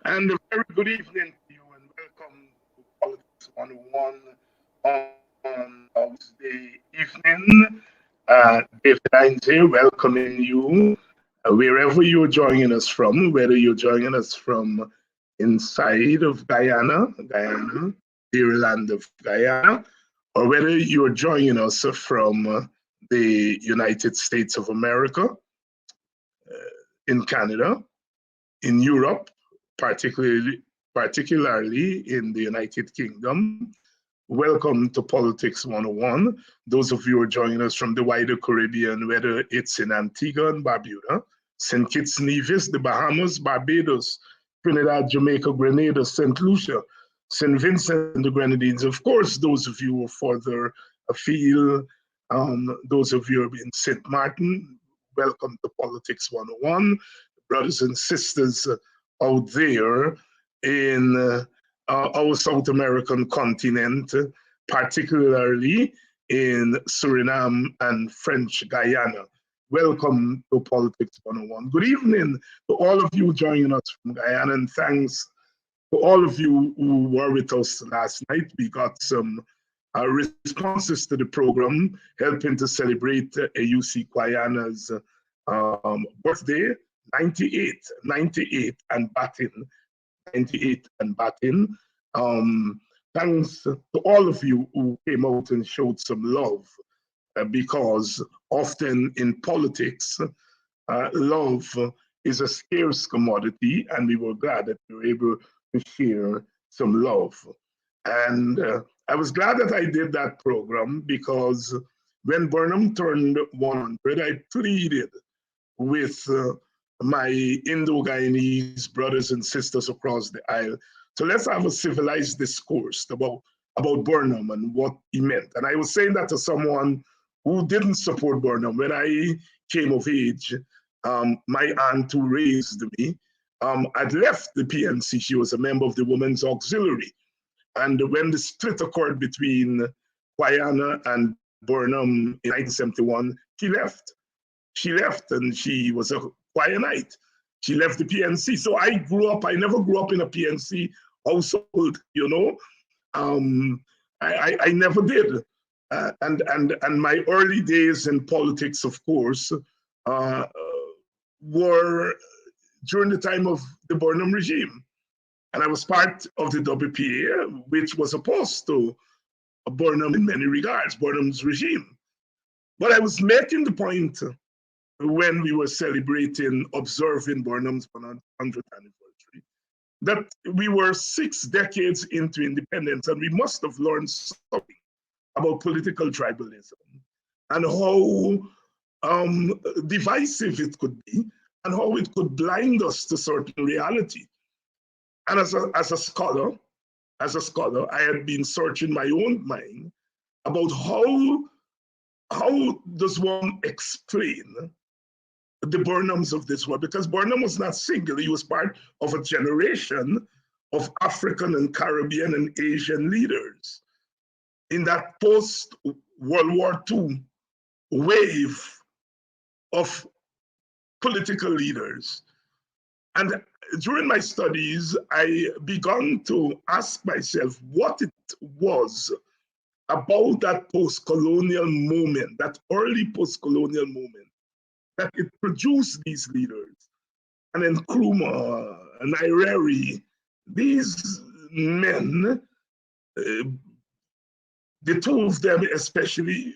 And a very good evening to you, and welcome to Politics 101 on Tuesday evening. David Hines here, welcoming you wherever you're joining us from, whether you're joining us from inside of Guyana, dear land of Guyana, or whether you're joining us from the United States of America, in Canada, in Europe, particularly in the United Kingdom. Welcome to Politics 101. Those of you who are joining us from the wider Caribbean, whether it's in Antigua and Barbuda, St. Kitts and Nevis, the Bahamas, Barbados, Trinidad, Jamaica, Grenada, St. Lucia, St. Vincent and the Grenadines. Of course, those of you who are further afield, those of you in St. Martin, welcome to Politics 101. Brothers and sisters out there in our South American continent, particularly in Suriname and French Guyana. Welcome to Politics 101. Good evening to all of you joining us from Guyana, and thanks to all of you who were with us last night. We got some responses to the program, helping to celebrate AUC Guyana's birthday, 98 and batting. 98 and batting. Thanks to all of you who came out and showed some love, because often in politics, love is a scarce commodity, and we were glad that we were able to share some love. And I was glad that I did that program because when Burnham turned 100, I pleaded with my Indo-Guyanese brothers and sisters across the aisle. So let's have a civilized discourse about Burnham and what he meant. And I was saying that to someone who didn't support Burnham. When I came of age, my aunt who raised me had left the PNC. She was a member of the Women's Auxiliary. And when the split occurred between Guyana and Burnham in 1971, she left and she was a Guyanite. She left the PNC. So I never grew up in a PNC household, you know. I never did. And my early days in politics, of course, were during the time of the Burnham regime. And I was part of the WPA, which was opposed to Burnham in many regards, Burnham's regime. But I was making the point when we were observing Burnham's 100th anniversary, that we were 6 decades into independence, and we must have learned something about political tribalism and how divisive it could be and how it could blind us to certain reality. And as a scholar, I had been searching my own mind about how does one explain the Burnhams of this world, because Burnham was not single. He was part of a generation of African and Caribbean and Asian leaders in that post-World War II wave of political leaders. And during my studies, I began to ask myself what it was about that post-colonial moment, that early post-colonial moment, that it produced these leaders. And then Nkrumah and Nyerere, these men, the two of them especially,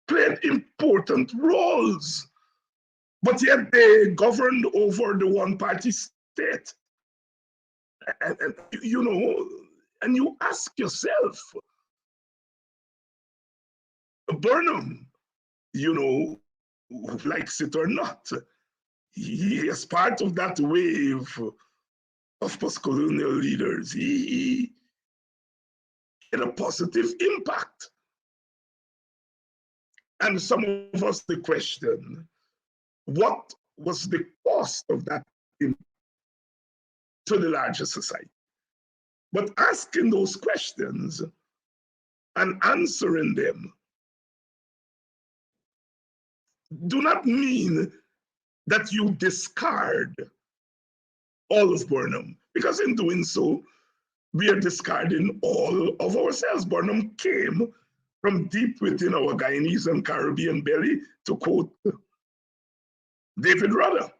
played important roles, but yet they governed over the one-party state. And you know, and you ask yourself, Burnham, you know, likes it or not, he is part of that wave of post-colonial leaders. He had a positive impact. And some of us, the question, what was the cost of that impact to the larger society? But asking those questions and answering them do not mean that you discard all of Burnham, because in doing so, we are discarding all of ourselves. Burnham came from deep within our Guyanese and Caribbean belly, to quote David Rudder.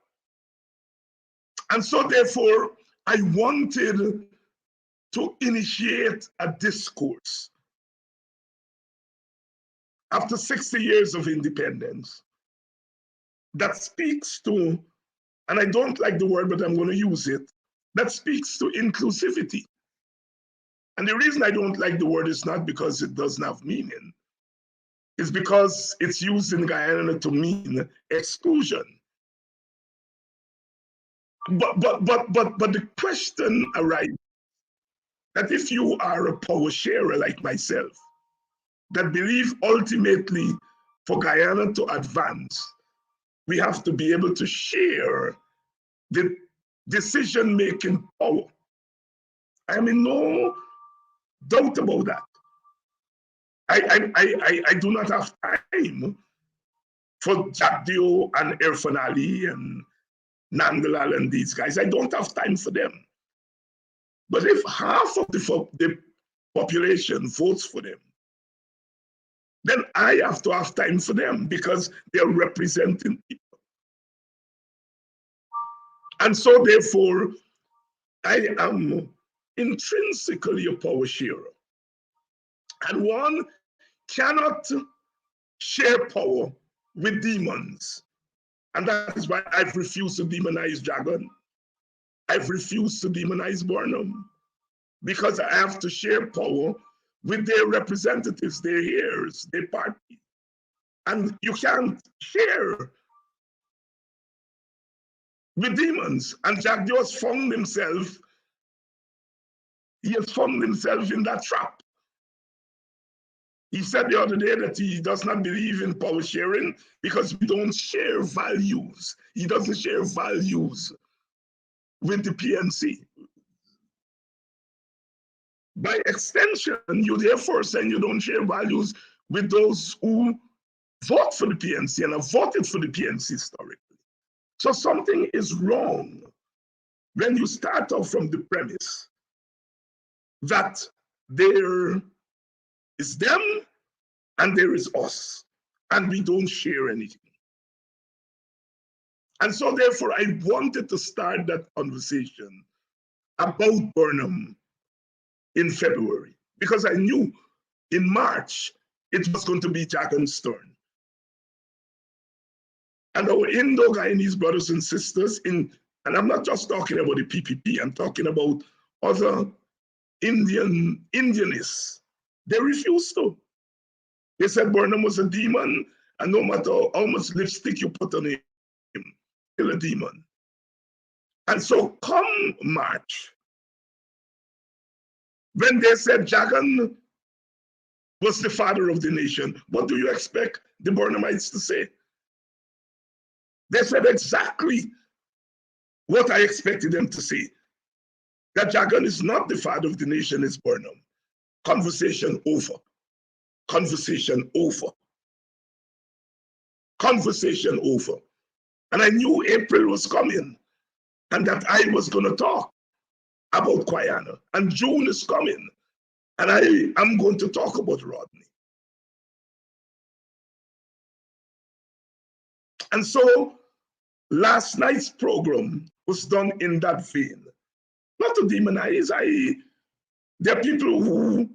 And so therefore, I wanted to initiate a discourse after 60 years of independence that speaks to, and I don't like the word, but I'm going to use it, that speaks to inclusivity. And the reason I don't like the word is not because it doesn't have meaning. It's because it's used in Guyana to mean exclusion. But the question arises that if you are a power sharer like myself, that believe ultimately for Guyana to advance, we have to be able to share the decision-making power. I am in no doubt about that. I do not have time for Jack Dio and Irfan Ali and Nandalal and these guys. I don't have time for them. But if half of the population votes for them, then I have to have time for them because they're representing people. And so therefore, I am intrinsically a power sharer. And one cannot share power with demons. And that is why I've refused to demonize Dragon. I've refused to demonize Burnham, because I have to share power with their representatives, their heirs, their party. And you can't share with demons. And Jack just found himself, he has found himself in that trap. He said the other day that he does not believe in power sharing because we don't share values. He doesn't share values with the PNC. By extension, you therefore saying you don't share values with those who vote for the PNC and have voted for the PNC historically. So something is wrong when you start off from the premise that there is them and there is us, and we don't share anything. And so therefore, I wanted to start that conversation about Burnham in February, because I knew in March, it was going to be Jagan's turn. And our Indo-Guyanese brothers and sisters, and I'm not just talking about the PPP, I'm talking about other Indianists, they refused to. They said Burnham was a demon, and no matter how much lipstick you put on him, still a demon. And so come March, when they said Jagan was the father of the nation, what do you expect the Burnhamites to say? They said exactly what I expected them to say, that Jagan is not the father of the nation, it's Burnham. Conversation over. Conversation over. Conversation over. And I knew April was coming and that I was going to talk about Guyana. And June is coming and I am going to talk about Rodney. And so last night's program was done in that vein. Not to demonize, there are people who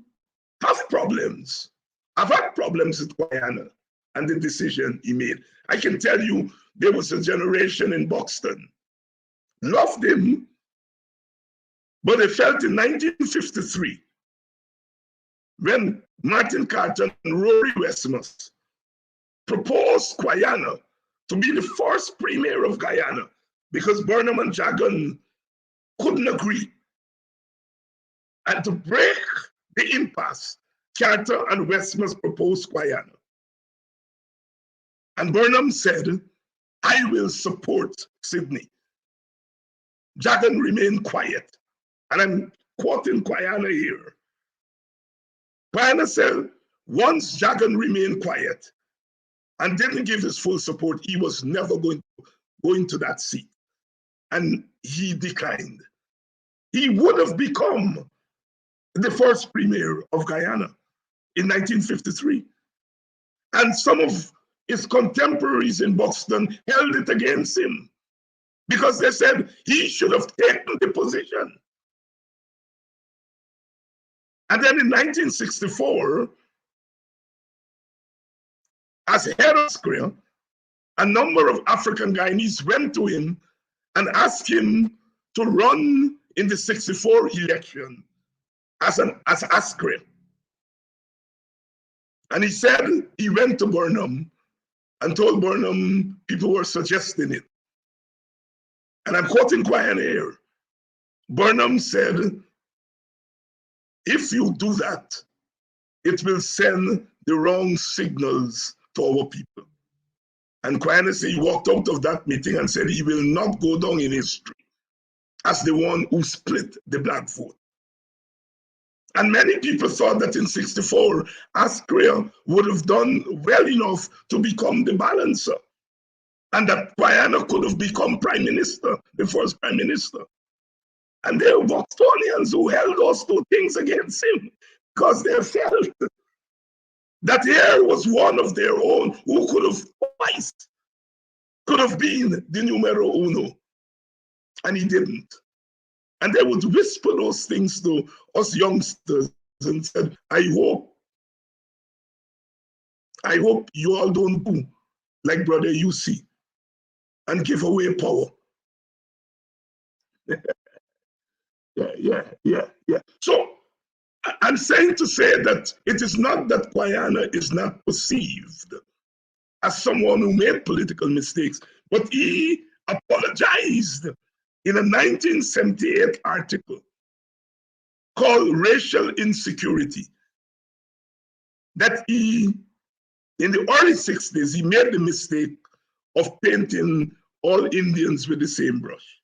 have problems. I've had problems with Guyana and the decision he made. I can tell you there was a generation in Buxton, loved him, but they felt in 1953, when Martin Carter and Rory Westmus proposed Guyana to be the first premier of Guyana, because Burnham and Jagan couldn't agree. And to break the impasse, Carter and Westmus proposed Guyana. And Burnham said, I will support Sydney. Jagan remained quiet. And I'm quoting Guyana here. Guyana said, once Jagan remained quiet and didn't give his full support, he was never going to go into that seat. and he declined. He would have become the first premier of Guyana in 1953. And some of his contemporaries in Boston held it against him because they said he should have taken the position. And then in 1964, as head of SCREA, a number of African Guyanese went to him and asked him to run in the 64 election as SCREA. And he said he went to Burnham and told Burnham people were suggesting it. And I'm quoting Guyana here. Burnham said, if you do that, it will send the wrong signals to our people. And Guyana said he walked out of that meeting and said he will not go down in history as the one who split the black vote. And many people thought that in 64, SCREA would have done well enough to become the balancer, and that Guyana could have become prime minister, the first prime minister. And there were Bostonians who held those two things against him because they felt that here was one of their own who could have twice, could have been the numero uno, and he didn't. And they would whisper those things to us youngsters and said, I hope you all don't do like Brother UC and give away power. Yeah. So I'm saying to say that it is not that Guyana is not perceived as someone who made political mistakes, but he apologized in a 1978 article called Racial Insecurity, that he, in the early 60s, he made the mistake of painting all Indians with the same brush,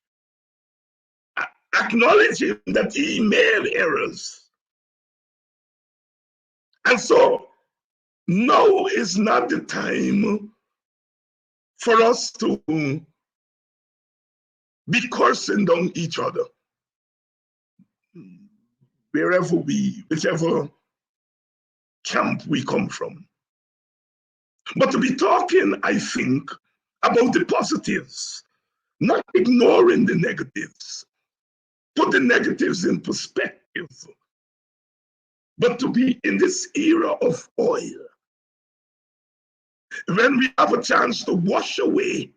acknowledging that he made errors. And so now is not the time for us to be cursing down each other, whichever camp we come from. But to be talking, I think, about the positives, not ignoring the negatives, put the negatives in perspective, but to be in this era of oil, when we have a chance to wash away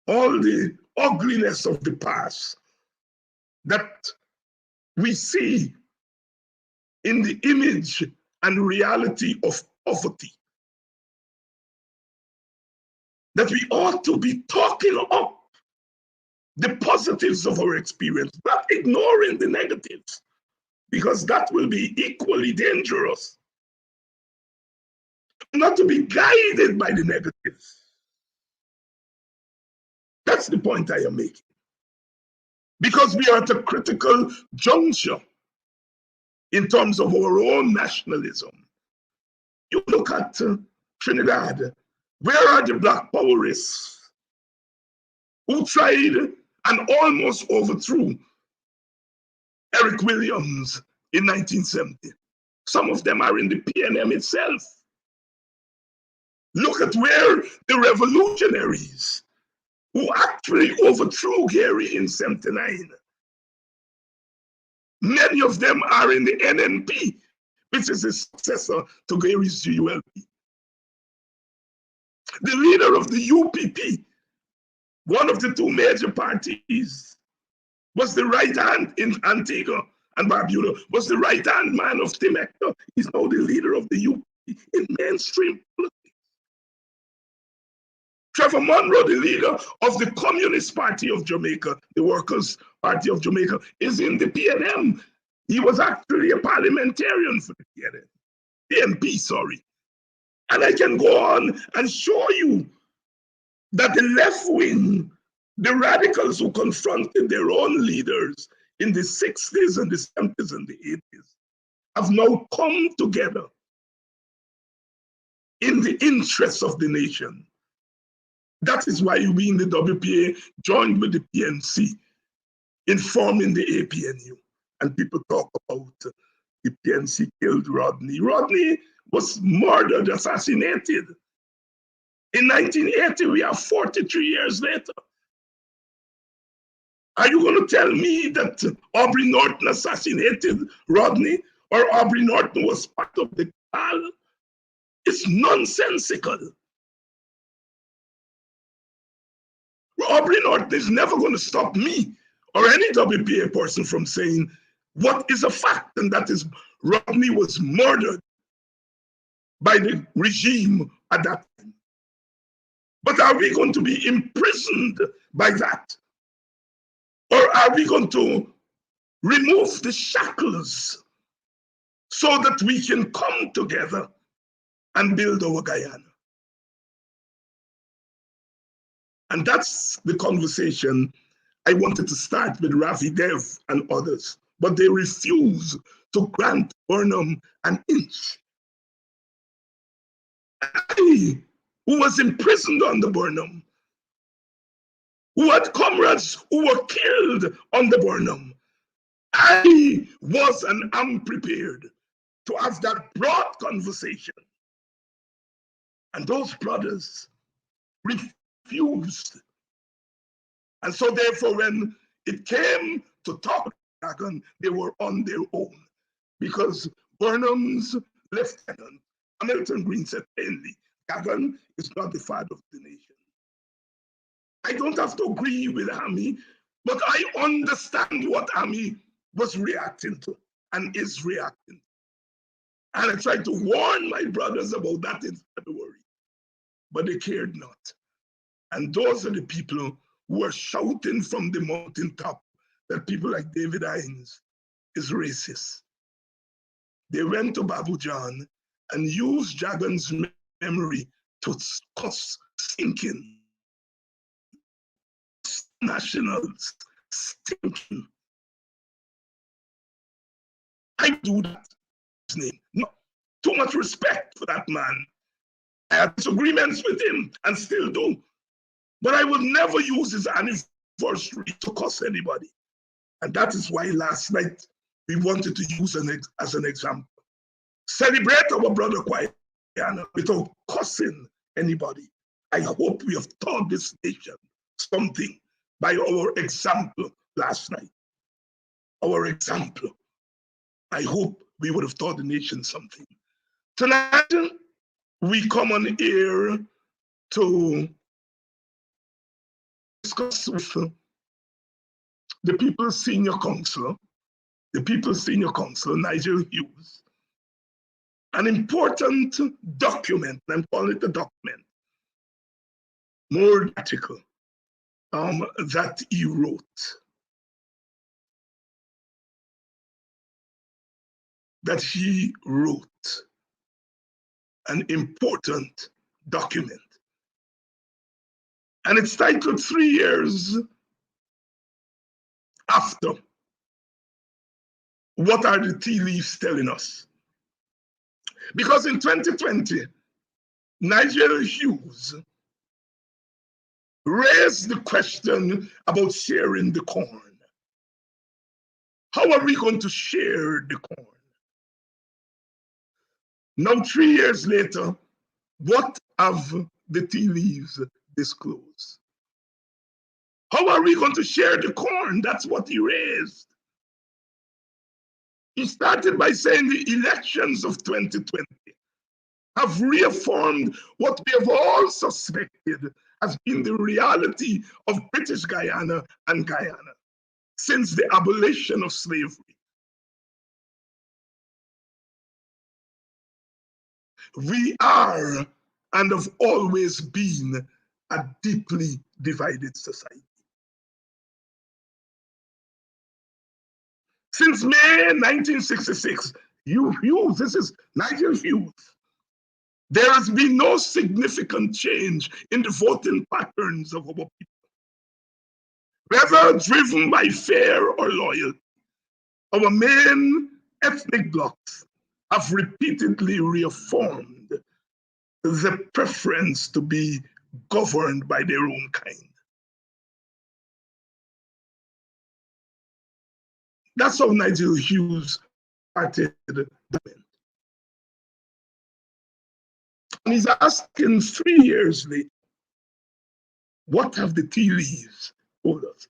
all the ugliness of the past that we see in the image and reality of poverty, that we ought to be talking up the positives of our experience, not ignoring the negatives, because that will be equally dangerous. Not to be guided by the negatives. That's the point I am making. Because we are at a critical juncture in terms of our own nationalism. You look at Trinidad, where are the Black powerists who tried and almost overthrew Eric Williams in 1970? Some of them are in the PNM itself. Look at where the revolutionaries who actually overthrew Gary in 79. Many of them are in the NNP, which is a successor to Gary's GULP. The leader of the UPP, one of the two major parties, was the right hand in Antigua and Barbuda, was the right hand man of Tim Hector. He's now the leader of the UPP in mainstream politics. Trevor Monroe, the leader of the Communist Party of Jamaica, the Workers' Party of Jamaica, is in the PNM. He was actually a parliamentarian for the PNP, sorry. And I can go on and show you that the left wing, the radicals who confronted their own leaders in the 60s and the 70s and the 80s, have now come together in the interests of the nation. That is why we in the WPA joined with the PNC in forming the APNU. And people talk about the PNC killed Rodney. Rodney was murdered, assassinated. In 1980, we are 43 years later. Are you going to tell me that Aubrey Norton assassinated Rodney or Aubrey Norton was part of the cabal? It's nonsensical. Aubrey Norton is never going to stop me or any WPA person from saying what is a fact, and that is Rodney was murdered by the regime at that time. But are we going to be imprisoned by that? Or are we going to remove the shackles so that we can come together and build our Guyana? And that's the conversation I wanted to start with Ravi Dev and others, but they refuse to grant Burnham an inch. I, who was imprisoned under Burnham, who had comrades who were killed under Burnham, I was and am prepared to have that broad conversation. And those brothers refused. And so therefore, when it came to talk Dragon, they were on their own. Because Burnham's lieutenant, Hamilton Green, said plainly, Dragon is not the father of the nation. I don't have to agree with Ami, but I understand what Ami was reacting to and is reacting. And I tried to warn my brothers about that in February, but they cared not. And those are the people who are shouting from the mountaintop that people like David Hines is racist. They went to Babu John and used Jagan's memory to cuss stinking nationals, stinking. I do that. No, too much respect for that man. I had disagreements with him and still do. But I will never use his anniversary to cuss anybody. And that is why last night we wanted to use as an example. Celebrate our brother Guyana without cussing anybody. I hope we have taught this nation something by our example last night. Our example. I hope we would have taught the nation something. Tonight, we come on here to discuss with the People's Senior Counsel, Nigel Hughes, an important document, I'm calling it a document, more article that he wrote. An important document. And it's titled 3 Years After. What are the tea leaves telling us? Because in 2020, Nigel Hughes raised the question about sharing the corn. How are we going to share the corn? Now, 3 years later, what have the tea leaves disclosed? How are we going to share the corn? That's what he raised. He started by saying the elections of 2020 have reaffirmed what we have all suspected has been the reality of British Guyana and Guyana since the abolition of slavery. We are and have always been a deeply divided society. Since May 1966, this is Nigel Hughes, there has been no significant change in the voting patterns of our people. Whether driven by fear or loyalty, our main ethnic blocs have repeatedly reaffirmed the preference to be governed by their own kind. That's how Nigel Hughes started the movement. And he's asking 3 years later, what have the tea leaves told us?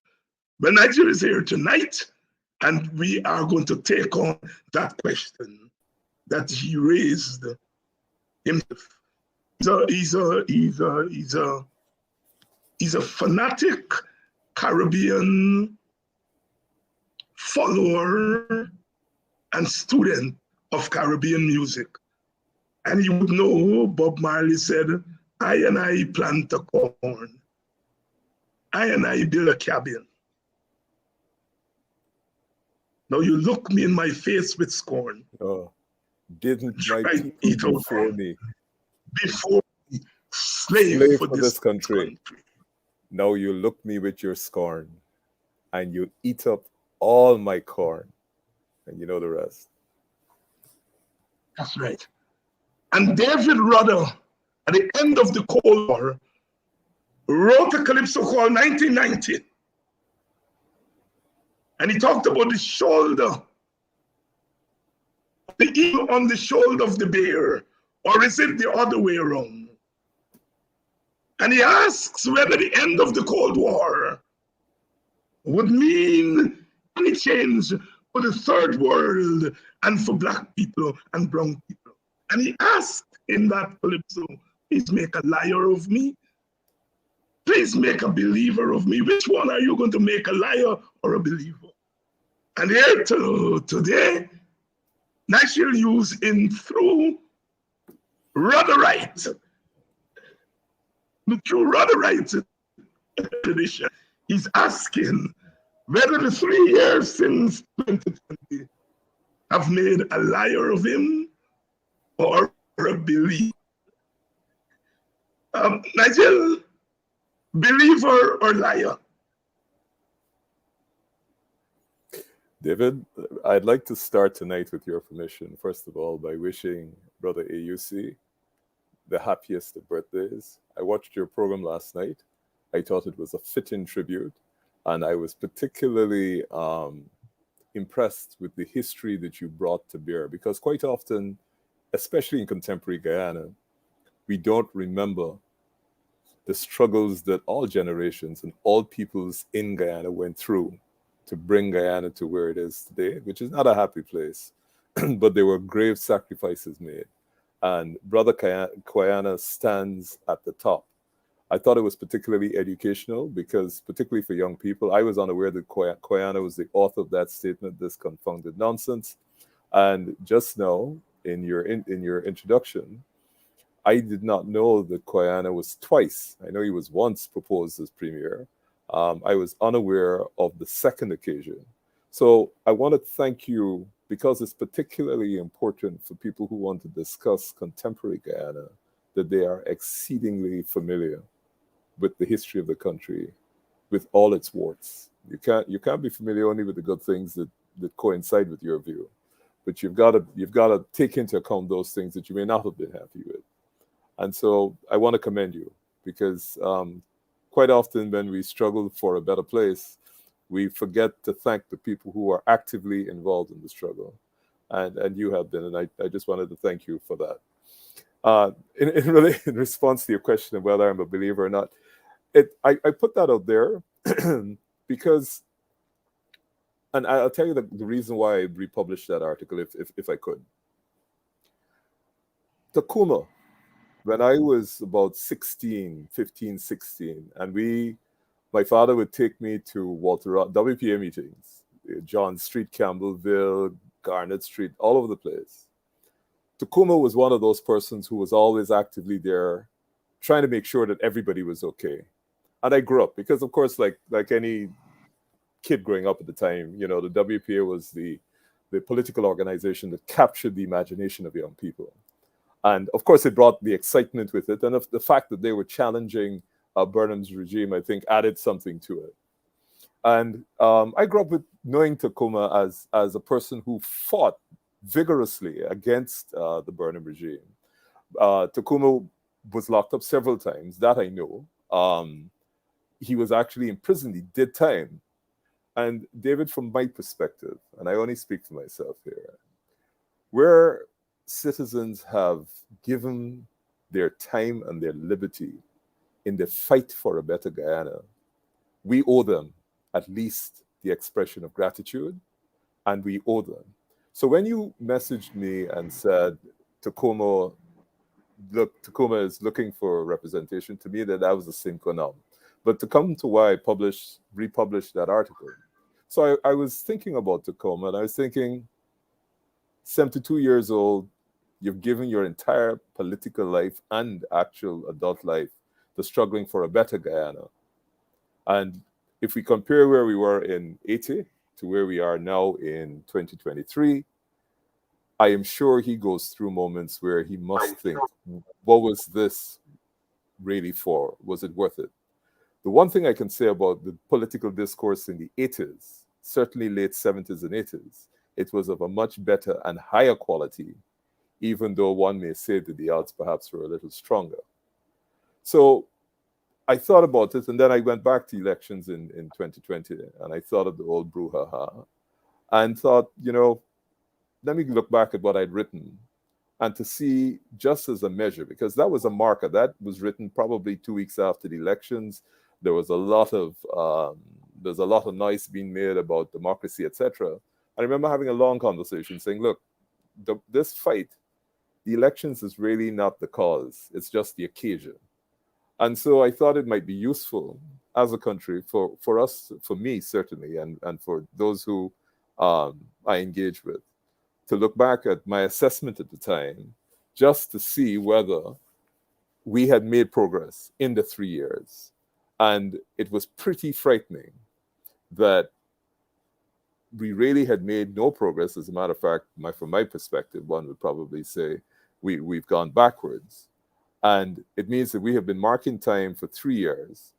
Well, Nigel is here tonight, and we are going to take on that question that he raised himself. He's a fanatic Caribbean follower and student of Caribbean music. And you would know Bob Marley said, I and I plant a corn. I and I build a cabin. Now you look me in my face with scorn. Oh, didn't my people before me slave for this country. Now you look me with your scorn, and you eat up all my corn, and you know the rest. That's right. And David Rudder, at the end of the Cold War, wrote a calypso called 1990. And he talked about the shoulder, the eagle on the shoulder of the bear, or is it the other way around? And he asks whether the end of the Cold War would mean any change for the third world and for Black people and brown people. And he asked in that calypso, please make a liar of me. Please make a believer of me. Which one are you going to make, a liar or a believer? And here today, Nigel Hughes in through Rudderite, tradition, he's asking whether the 3 years since 2020 have made a liar of him or a believer. Nigel, believer or liar? David, I'd like to start tonight with your permission, first of all, by wishing Brother AUC the happiest of birthdays. I watched your program last night. I thought it was a fitting tribute, and I was particularly impressed with the history that you brought to bear, because quite often, especially in contemporary Guyana, we don't remember the struggles that all generations and all peoples in Guyana went through to bring Guyana to where it is today, which is not a happy place, but there were grave sacrifices made. And Brother Koyana stands at the top. I thought it was particularly educational because, particularly for young people, I was unaware that Koyana was the author of that statement, "This confounded nonsense." And just now, in your introduction, I did not know that Koyana was twice. I know he was once proposed as premier. I was unaware of the second occasion. So I want to thank you, because it's particularly important for people who want to discuss contemporary Guyana, that they are exceedingly familiar with the history of the country, with all its warts. You can't be familiar only with the good things that coincide with your view, but you've got to take into account those things that you may not have been happy with. And so I want to commend you, because quite often when we struggle for a better place, we forget to thank the people who are actively involved in the struggle. And you have been, and I just wanted to thank you for that. In response to your question of whether I'm a believer or not, I put that out there because, and I'll tell you the reason why I republished that article if I could. Takuma, when I was about 15, 16, and my father would take me to WPA meetings, John Street, Campbellville, Garnet Street, all over the place. Takuma was one of those persons who was always actively there, trying to make sure that everybody was okay. And I grew up because, of course, like any kid growing up at the time, the WPA was the political organization that captured the imagination of young people. And of course, it brought the excitement with it. And the fact that they were challenging Burnham's regime, I think, added something to it. And I grew up with knowing Takuma as a person who fought vigorously against the Burnham regime. Takuma was locked up several times, that I know. He was actually imprisoned, he did time. And David, from my perspective, and I only speak for myself here, where citizens have given their time and their liberty in the fight for a better Guyana, we owe them at least the expression of gratitude, and we owe them. So when you messaged me and said Tacoma is looking for representation, to me that was a sine qua. But to come to why I republished that article. So I was thinking about Tacoma, and I was thinking, 72 years old, you've given your entire political life and actual adult life to struggling for a better Guyana. And if we compare where we were in 80 to where we are now in 2023, I am sure he goes through moments where he must think, what was this really for? Was it worth it? The one thing I can say about the political discourse in the 80s, certainly late 70s and 80s, it was of a much better and higher quality, even though one may say that the odds perhaps were a little stronger. So I thought about it, and then I went back to elections in 2020, and I thought of the old brouhaha, and thought, let me look back at what I'd written, and to see just as a measure, because that was a marker. That was written probably 2 weeks after the elections. There was a lot of noise being made about democracy, etc. I remember having a long conversation saying, look, this fight, the elections is really not the cause. It's just the occasion. And so I thought it might be useful as a country for us, for me certainly, and for those who I engage with, to look back at my assessment at the time, just to see whether we had made progress in the 3 years. And it was pretty frightening that we really had made no progress. As a matter of fact, from my perspective, one would probably say we've gone backwards. And it means that we have been marking time for 3 years.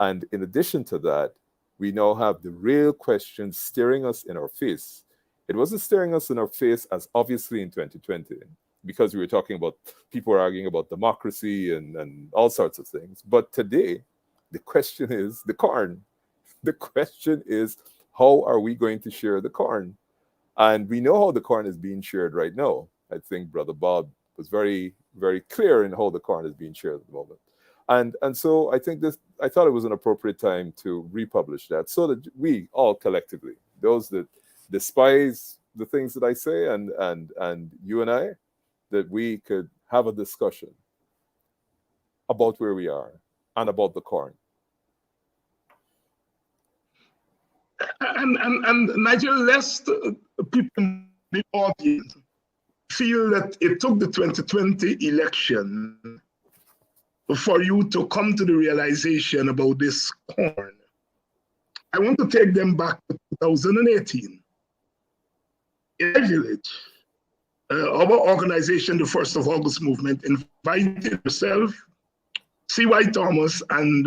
And in addition to that, we now have the real questions staring us in our face. It wasn't staring us in our face as obviously in 2020, because we were talking about, people were arguing about democracy and all sorts of things. But today, the question is the corn. The question is, how are we going to share the corn? And we know how the corn is being shared right now. I think Brother Bob was very, very clear in how the corn is being shared at the moment. And so I thought it was an appropriate time to republish that, so that we all collectively, those that despise the things that I say and you and I, that we could have a discussion about where we are and about the corn. And Nigel, lest people in the audience feel that it took the 2020 election for you to come to the realization about this corn, I want to take them back to 2018. In my village, our organization, the 1st of August movement, invited herself, C.Y. Thomas, and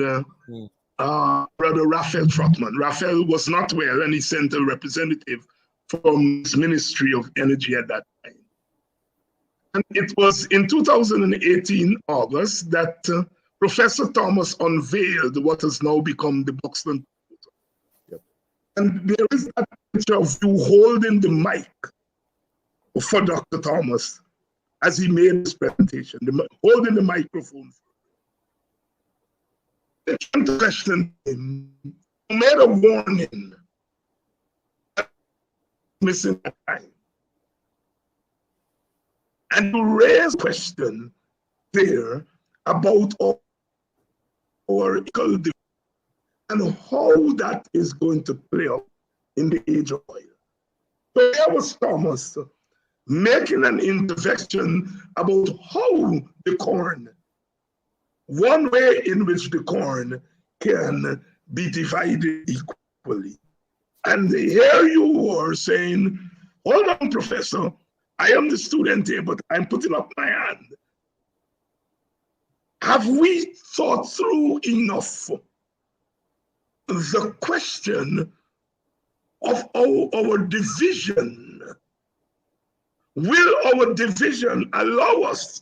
Brother Raphael Trotman. Raphael was not well, and he sent a representative from his Ministry of Energy at that time. And it was in 2018, August, that Professor Thomas unveiled what has now become the Buxton. Yep. And there is that picture of you holding the mic for Dr. Thomas as he made his presentation, holding the microphone. They came to question him, made a warning, missing that time. And to raise question there about our equal and how that is going to play out in the age of oil. So there was Thomas making an intervention about how the corn, one way in which the corn can be divided equally. And here you are saying, hold on, Professor, I am the student here, but I'm putting up my hand. Have we thought through enough the question of our division? Will our division allow us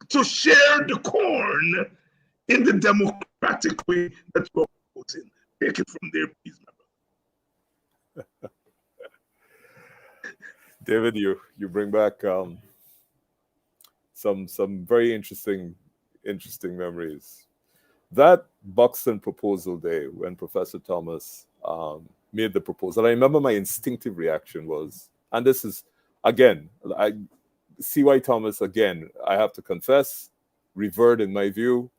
to share the corn in the democratic way that you're proposing. Take it from there, please, my brother. David, you bring back some very interesting memories. That Buxton proposal day when Professor Thomas made the proposal, I remember my instinctive reaction was, and this is again, C.Y. Thomas, again, I have to confess, revered in my view.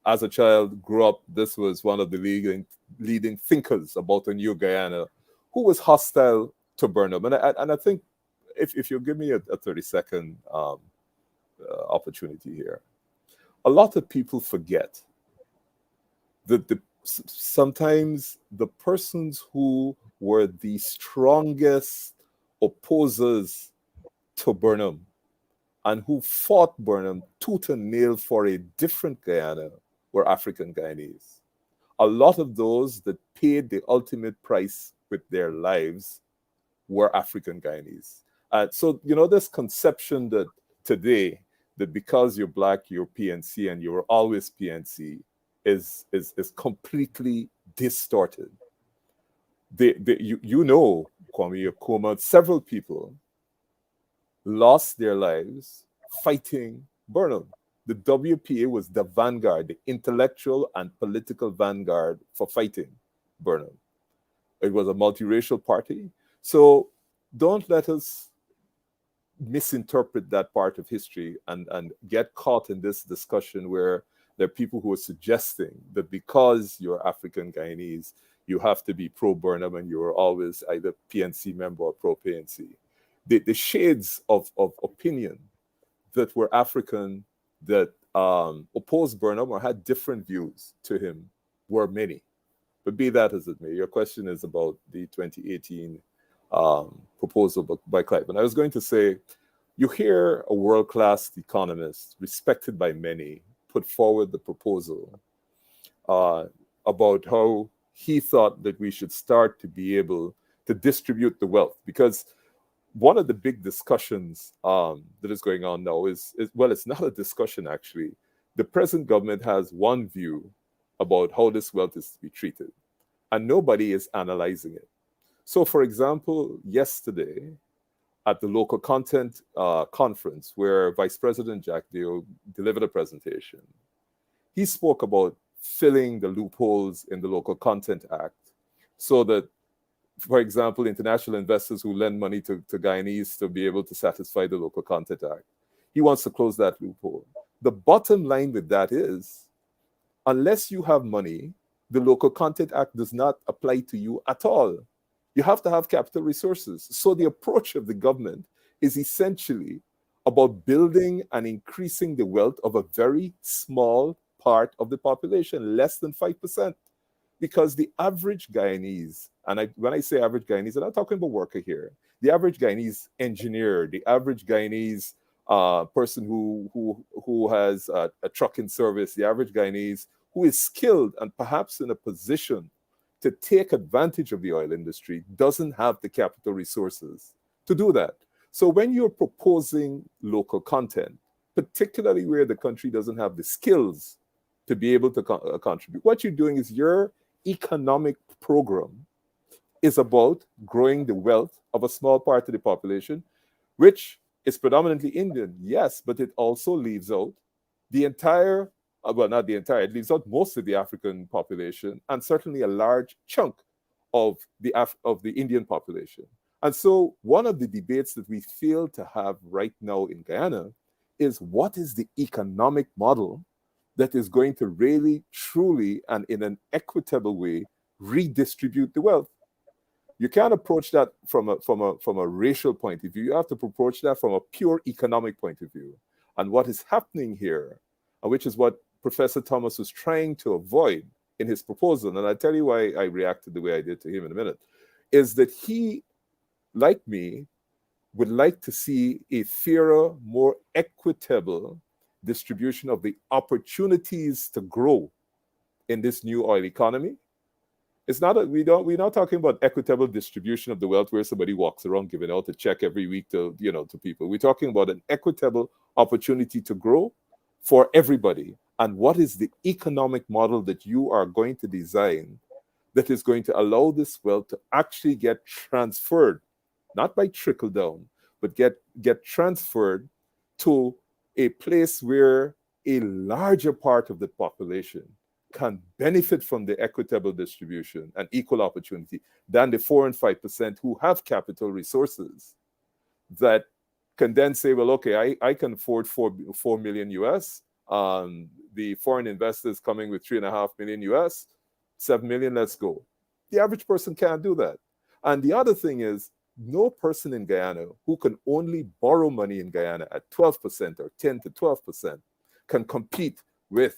As a child, grew up, this was one of the leading thinkers about a new Guyana who was hostile to Burnham. And I think if you give me a 30-second opportunity here, a lot of people forget that sometimes the persons who were the strongest opposers to Burnham and who fought Burnham tooth and nail for a different Guyana were African Guyanese. A lot of those that paid the ultimate price with their lives were African Guyanese. So, this conception that today, that because you're Black, you're PNC and you're always PNC is completely distorted. Kwame Nkrumah, several people lost their lives fighting Burnham. The WPA was the vanguard, the intellectual and political vanguard for fighting Burnham. It was a multiracial party. So don't let us misinterpret that part of history and get caught in this discussion where there are people who are suggesting that because you're African Guyanese, you have to be pro-Burnham and you're always either PNC member or pro-PNC. The shades of opinion that were African that opposed Burnham or had different views to him were many. But be that as it may, your question is about the 2018 proposal by Clive. And I was going to say, you hear a world-class economist, respected by many, put forward the proposal about how he thought that we should start to be able to distribute the wealth. Because one of the big discussions that is going on now is, well, it's not a discussion actually. The present government has one view about how this wealth is to be treated, and nobody is analyzing it. So, for example, yesterday at the local content conference where Vice President Jack Deo delivered a presentation, he spoke about filling the loopholes in the Local Content Act so that, for example, international investors who lend money to Guyanese to be able to satisfy the Local Content Act. He wants to close that loophole. The bottom line with that is, unless you have money, the Local Content Act does not apply to you at all. You have to have capital resources. So the approach of the government is essentially about building and increasing the wealth of a very small part of the population, less than 5%. Because the average Guyanese, and when I say average Guyanese, I'm not talking about worker here. The average Guyanese engineer, the average Guyanese person who has a trucking service, the average Guyanese who is skilled and perhaps in a position to take advantage of the oil industry doesn't have the capital resources to do that. So when you're proposing local content, particularly where the country doesn't have the skills to be able to contribute, what you're doing is your economic program is about growing the wealth of a small part of the population, which is predominantly Indian, yes, but it also leaves out the entire, well, not the entire, it leaves out most of the African population and certainly a large chunk of the Indian population. And so one of the debates that we fail to have right now in Guyana is what is the economic model that is going to really, truly, and in an equitable way redistribute the wealth. You can't approach that from a racial point of view. You have to approach that from a pure economic point of view. And what is happening here, which is what Professor Thomas was trying to avoid in his proposal, and I'll tell you why I reacted the way I did to him in a minute, is that he, like me, would like to see a fairer, more equitable distribution of the opportunities to grow in this new oil economy. It's not we're not talking about equitable distribution of the wealth where somebody walks around giving out a check every week to people. We're talking about an equitable opportunity to grow for everybody? And what is the economic model that you are going to design that is going to allow this wealth to actually get transferred, not by trickle down, but get transferred to a place where a larger part of the population can benefit from the equitable distribution and equal opportunity than the 4 and 5% who have capital resources that can then say, well, okay, I can afford 4 million US. The foreign investors coming with 3.5 million US, 7 million, let's go. The average person can't do that. And the other thing is, no person in Guyana who can only borrow money in Guyana at 12% or 10 to 12% can compete with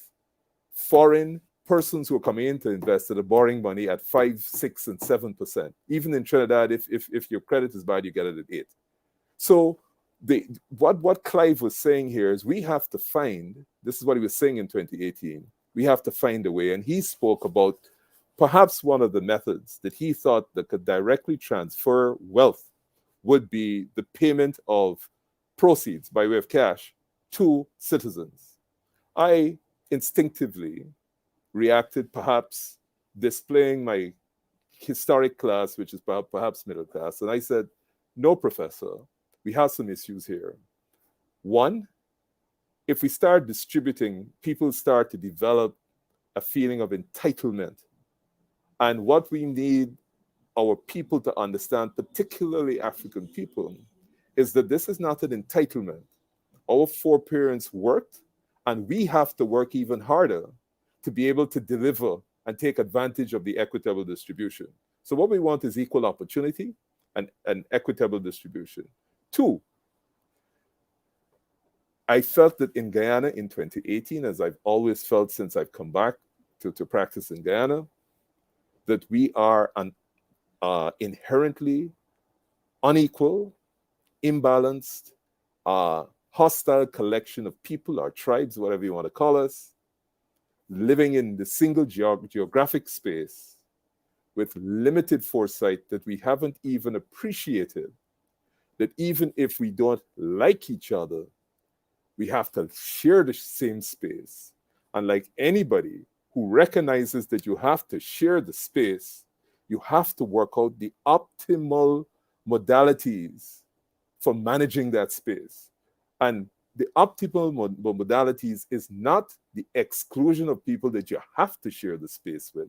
foreign persons who are coming in to invest that are borrowing money at 5, 6, and 7%. Even in Trinidad, if your credit is bad, you get it at 8. So what Clive was saying here is we have to find, this is what he was saying in 2018, we have to find a way. And he spoke about perhaps one of the methods that he thought that could directly transfer wealth would be the payment of proceeds by way of cash to citizens. I instinctively reacted, perhaps displaying my historic class, which is perhaps middle class, and I said, no, professor, we have some issues here. One, if we start distributing, people start to develop a feeling of entitlement. And what we need our people to understand, particularly African people, is that this is not an entitlement. Our foreparents worked, and we have to work even harder to be able to deliver and take advantage of the equitable distribution. So what we want is equal opportunity and equitable distribution. Two, I felt that in Guyana in 2018, as I've always felt since I've come back to practice in Guyana, that we are an inherently unequal, imbalanced, hostile collection of people or tribes, whatever you want to call us, living in the single geographic space with limited foresight that we haven't even appreciated that even if we don't like each other, we have to share the same space. And like anybody who recognizes that you have to share the space, you have to work out the optimal modalities for managing that space. And the optimal modalities is not the exclusion of people that you have to share the space with.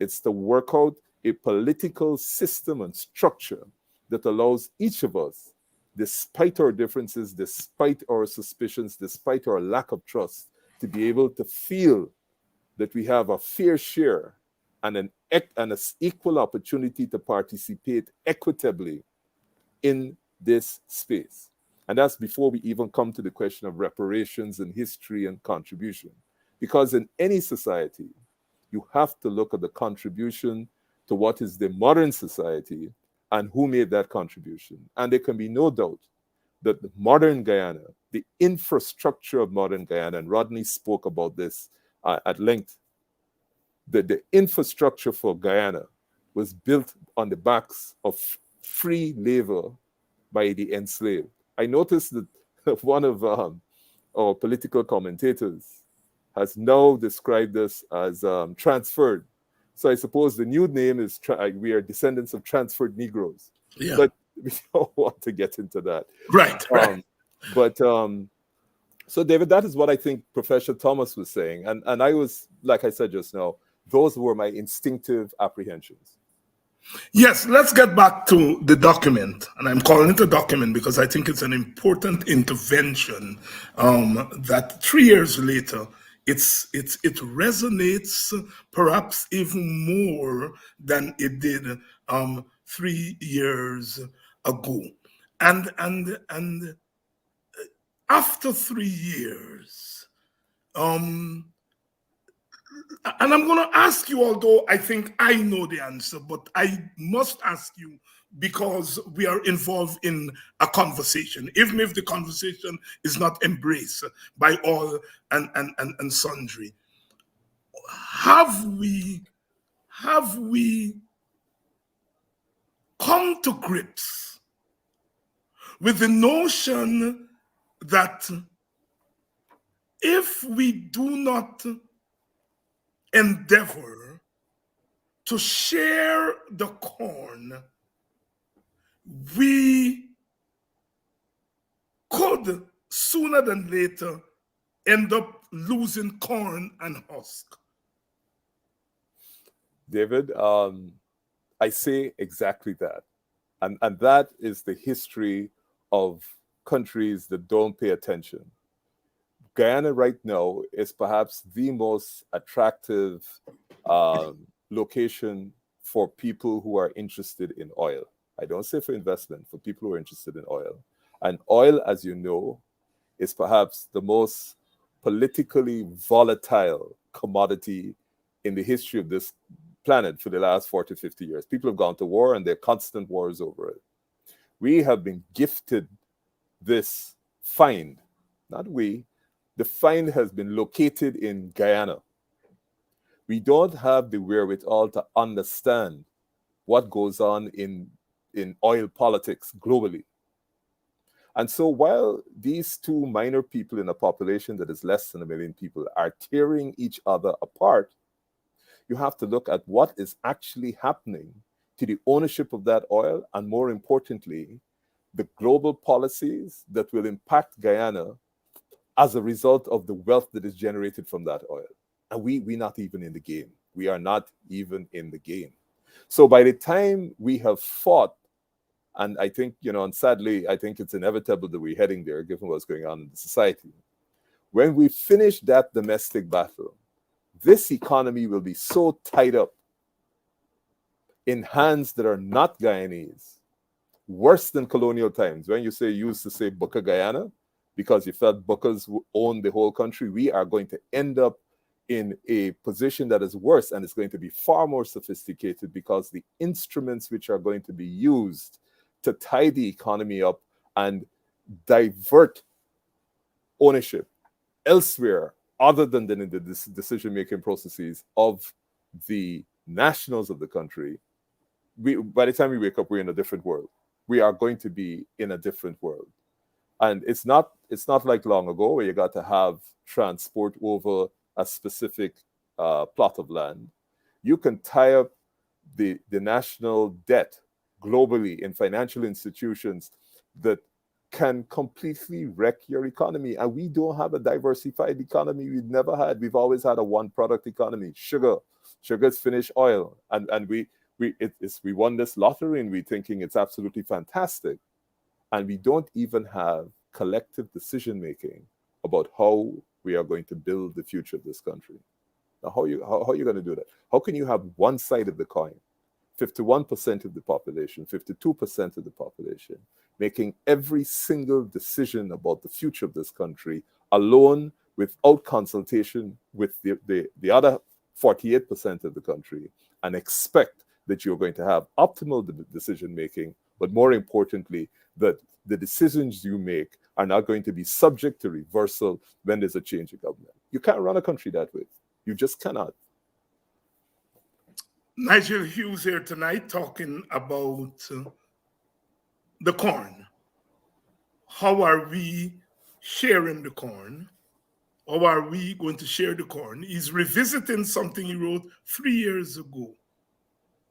It's to work out a political system and structure that allows each of us, despite our differences, despite our suspicions, despite our lack of trust, to be able to feel that we have a fair share and an equal opportunity to participate equitably in this space. And that's before we even come to the question of reparations and history and contribution. Because in any society, you have to look at the contribution to what is the modern society and who made that contribution. And there can be no doubt that the modern Guyana, the infrastructure of modern Guyana, and Rodney spoke about this at length, that the infrastructure for Guyana was built on the backs of free labor by the enslaved. I noticed that one of our political commentators has now described this as transferred. So I suppose the new name is we are descendants of transferred Negroes. Yeah. But we don't want to get into that. Right. So David, that is what I think Professor Thomas was saying. And I was, like I said just now, those were my instinctive apprehensions. Yes, let's get back to the document. And I'm calling it a document because I think it's an important intervention that 3 years later, it resonates perhaps even more than it did 3 years ago. And after 3 years, and I'm going to ask you, although I think I know the answer, but I must ask you because we are involved in a conversation, even if the conversation is not embraced by all and sundry. Have we come to grips with the notion that if we do not endeavor to share the corn, we could sooner than later end up losing corn and husk. David, I say exactly that. And that is the history of countries that don't pay attention. Guyana right now is perhaps the most attractive location for people who are interested in oil. I don't say for investment, for people who are interested in oil. And oil, as you know, is perhaps the most politically volatile commodity in the history of this planet for the last 40, 50 years. People have gone to war and there are constant wars over it. We have been gifted this find, not we, the find has been located in Guyana. We don't have the wherewithal to understand what goes on in oil politics globally. And so while these two minor people in a population that is less than 1 million people are tearing each other apart, you have to look at what is actually happening to the ownership of that oil, and more importantly, the global policies that will impact Guyana as a result of the wealth that is generated from that oil. And we're not even in the game. We are not even in the game. So by the time we have fought, and I think, and sadly, I think it's inevitable that we're heading there, given what's going on in the society. When we finish that domestic battle, this economy will be so tied up in hands that are not Guyanese, worse than colonial times. When you used to say Booker Guyana, because you felt Bookers owned the whole country, we are going to end up in a position that is worse, and it's going to be far more sophisticated because the instruments which are going to be used to tie the economy up and divert ownership elsewhere other than in the decision-making processes of the nationals of the country. By the time we wake up, we're in a different world. We are going to be in a different world. And it's not like long ago where you got to have transport over a specific plot of land. You can tie up the national debt globally in financial institutions that can completely wreck your economy. And we don't have a diversified economy. We've never had. We've always had a one-product economy. Sugar's finished oil. And we won this lottery and we're thinking it's absolutely fantastic. And we don't even have collective decision-making about how we are going to build the future of this country. Now, how are you going to do that? How can you have one side of the coin, 51% of the population, 52% of the population, making every single decision about the future of this country alone without consultation with the other 48% of the country, and expect that you're going to have optimal decision-making, but more importantly, that the decisions you make are not going to be subject to reversal when there's a change in government. You can't run a country that way. You just cannot. Nigel Hughes here tonight talking about the corn. How are we sharing the corn? How are we going to share the corn? He's revisiting something he wrote 3 years ago.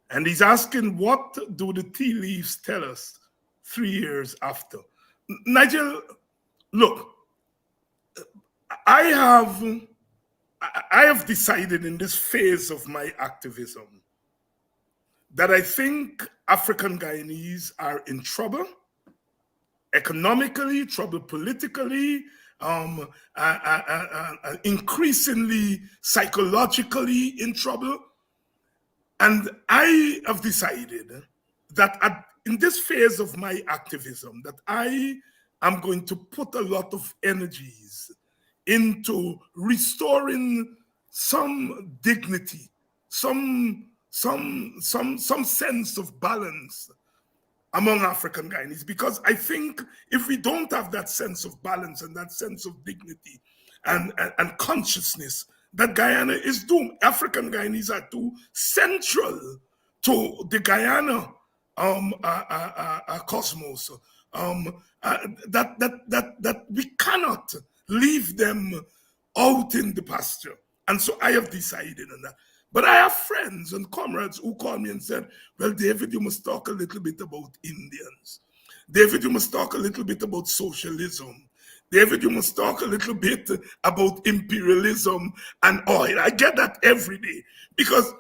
And he's asking, what do the tea leaves tell us 3 years after? Nigel, look, I have decided in this phase of my activism that I think African Guyanese are in trouble, economically, trouble politically, increasingly psychologically in trouble. And I have decided that in this phase of my activism, that I am going to put a lot of energies into restoring some dignity, some sense of balance among African Guyanese, because I think if we don't have that sense of balance and that sense of dignity and consciousness, that Guyana is doomed. African Guyanese are too central to the Guyana cosmos, that we cannot leave them out in the pasture. And so I have decided on that. But I have friends and comrades who call me and said, well, David, you must talk a little bit about Indians. David, you must talk a little bit about socialism. David, you must talk a little bit about imperialism and oil. I get that every day because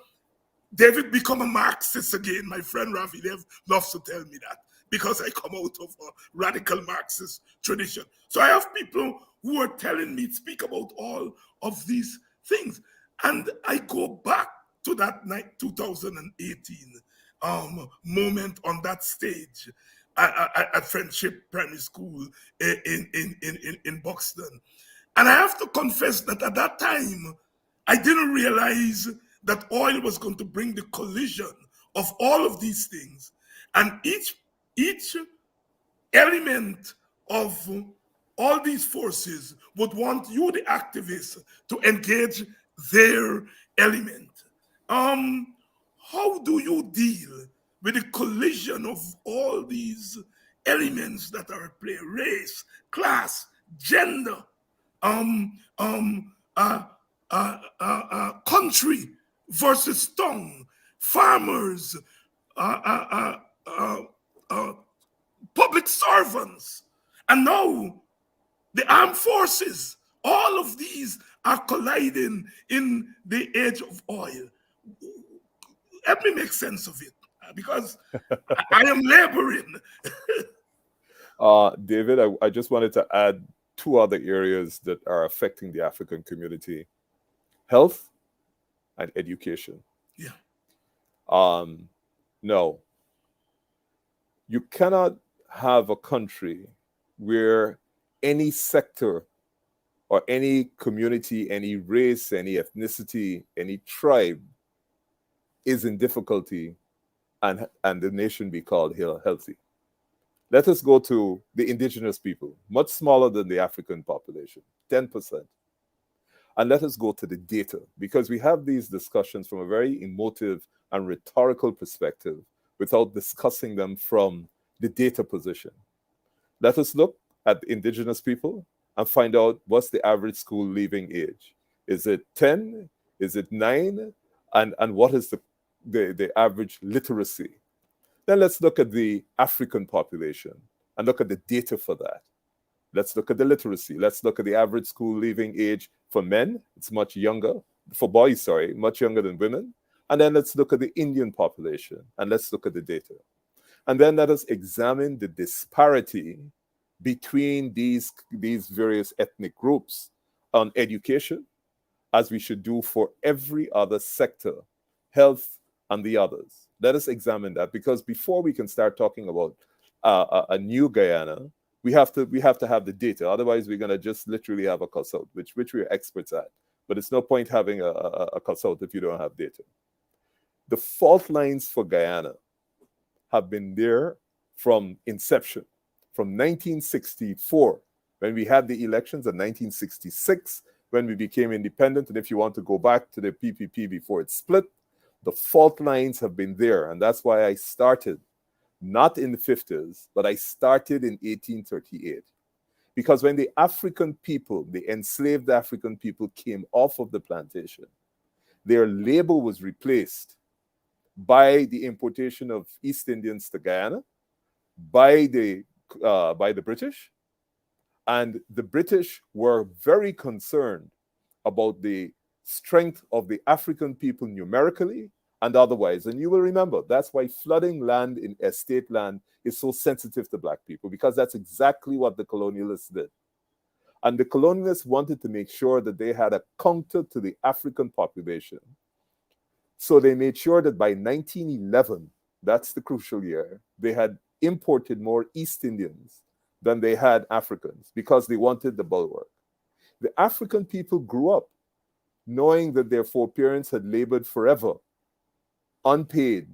David become a Marxist again. My friend Rafi loves to tell me that because I come out of a radical Marxist tradition. So I have people who are telling me, speak about all of these things. And I go back to that night, 2018 moment on that stage at Friendship Primary School in Buxton. And I have to confess that at that time, I didn't realize that oil was going to bring the collision of all of these things. And each element of all these forces would want you, the activists, to engage their element. How do you deal with the collision of all these elements that are at play? Race, class, gender, country versus tongue, farmers, public servants, and now the armed forces. All of these are colliding in the age of oil. Help me make sense of it, because I am laboring. David, I just wanted to add two other areas that are affecting the African community: health and education. Yeah. No, you cannot have a country where any sector or any community, any race, any ethnicity, any tribe is in difficulty and the nation be called healthy. Let us go to the indigenous people, much smaller than the African population, 10%. And let us go to the data, because we have these discussions from a very emotive and rhetorical perspective without discussing them from the data position. Let us look at the indigenous people and find out what's the average school leaving age. Is it 10? Is it 9? And what is the average literacy? Then let's look at the African population and look at the data for that. Let's look at the literacy. Let's look at the average school leaving age for men. It's much younger. For boys, sorry, much younger than women. And then let's look at the Indian population and let's look at the data. And then let us examine the disparity between these various ethnic groups on education, as we should do for every other sector, health and the others. Let us examine that, because before we can start talking about a new Guyana, we have to have the data. Otherwise, we're going to just literally have a consult, which we're experts at. But it's no point having a consult if you don't have data. The fault lines for Guyana have been there from inception, from 1964, when we had the elections, and 1966, when we became independent. And if you want to go back to the PPP before it split, the fault lines have been there. And that's why I started, not in the 50s, but I started in 1838. Because when the African people, the enslaved African people, came off of the plantation, their labor was replaced by the importation of East Indians to Guyana, by the British. And the British were very concerned about the strength of the African people numerically and otherwise. And you will remember, that's why flooding land in estate land is so sensitive to Black people, because that's exactly what the colonialists did. And the colonialists wanted to make sure that they had a counter to the African population. So they made sure that by 1911, that's the crucial year, they had imported more East Indians than they had Africans, because they wanted the bulwark. The African people grew up knowing that their foreparents had labored forever, unpaid,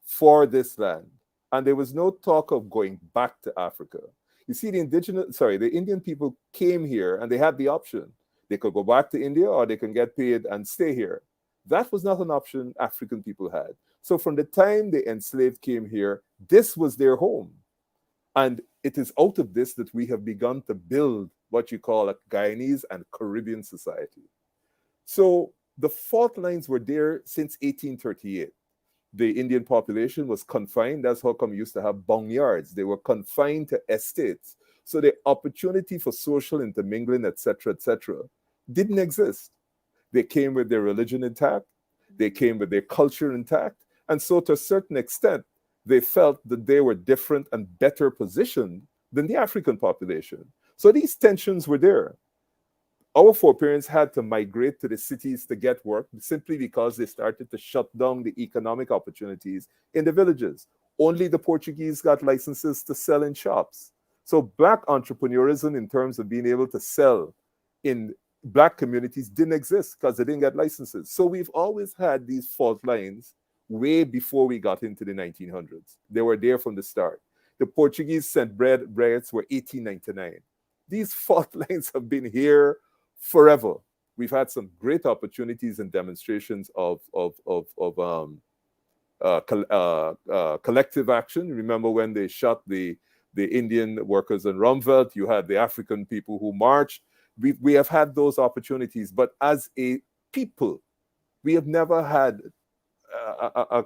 for this land. And there was no talk of going back to Africa. You see, the Indian people came here and they had the option. They could go back to India or they can get paid and stay here. That was not an option African people had. So from the time the enslaved came here, this was their home. And it is out of this that we have begun to build what you call a Guyanese and Caribbean society. So the fault lines were there since 1838. The Indian population was confined. That's how come we used to have bongyards. They were confined to estates. So the opportunity for social intermingling, etc., didn't exist. They came with their religion intact. They came with their culture intact. And so to a certain extent, they felt that they were different and better positioned than the African population. So these tensions were there. Our foreparents had to migrate to the cities to get work simply because they started to shut down the economic opportunities in the villages. Only the Portuguese got licenses to sell in shops. So Black entrepreneurism in terms of being able to sell in Black communities didn't exist because they didn't get licenses. So we've always had these fault lines way before we got into the 1900s. They were there from the start. The Portuguese sent breads were 1899. These fault lines have been here forever. We've had some great opportunities and demonstrations of collective action. Remember when they shot the Indian workers in Rumvelt? You had the African people who marched. We have had those opportunities, but as a people, we have never had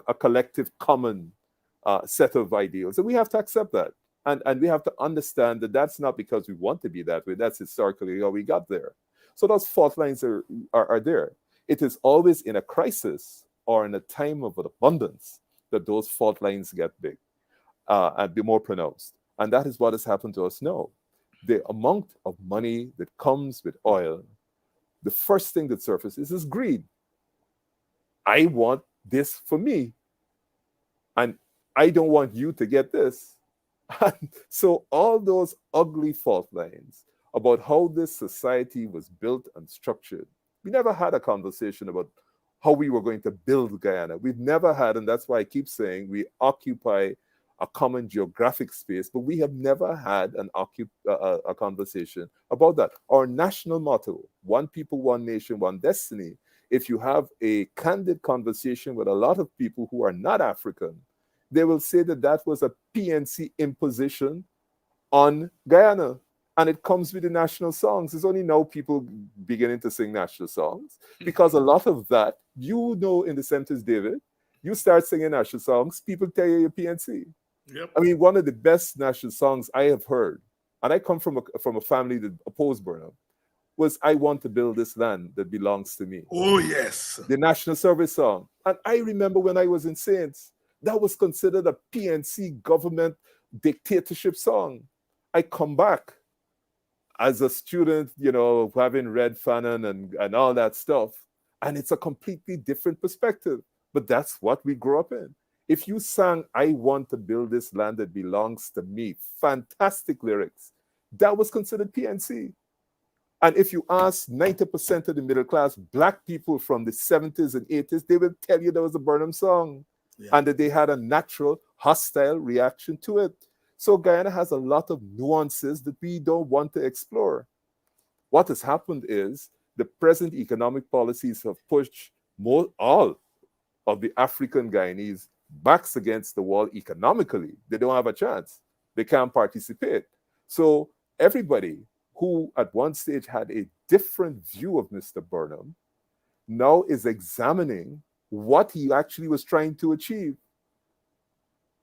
a collective common set of ideals, and we have to accept that. And we have to understand that that's not because we want to be that way. That's historically how we got there. So those fault lines are there. It is always in a crisis or in a time of abundance that those fault lines get big and be more pronounced. And that is what has happened to us now. The amount of money that comes with oil, the first thing that surfaces is greed. I want this for me, and I don't want you to get this. And so all those ugly fault lines about how this society was built and structured. We never had a conversation about how we were going to build Guyana. We've never had, and that's why I keep saying we occupy a common geographic space, but we have never had a conversation about that. Our national motto, one people, one nation, one destiny. If you have a candid conversation with a lot of people who are not African, they will say that that was a PNC imposition on Guyana. And it comes with the national songs. It's only now people beginning to sing national songs because a lot of that, in the 70s, David, you start singing national songs, people tell you you're PNC. Yep. I mean, one of the best national songs I have heard, and I come from a family that opposed Burnham, was I Want to Build This Land That Belongs to Me. Oh, yes. The National Service song. And I remember when I was in Saints, that was considered a PNC government dictatorship song. I come back as a student, having read Fanon and all that stuff, and it's a completely different perspective. But that's what we grew up in. If you sang, I want to build this land that belongs to me, fantastic lyrics, that was considered PNC. And if you ask 90% of the middle class Black people from the 70s and 80s, they will tell you there was a Burnham song and that they had a natural, hostile reaction to it. So Guyana has a lot of nuances that we don't want to explore. What has happened is the present economic policies have pushed all of the African Guyanese backs against the wall economically. They don't have a chance. They can't participate. So everybody who at one stage had a different view of Mr. Burnham now is examining what he actually was trying to achieve.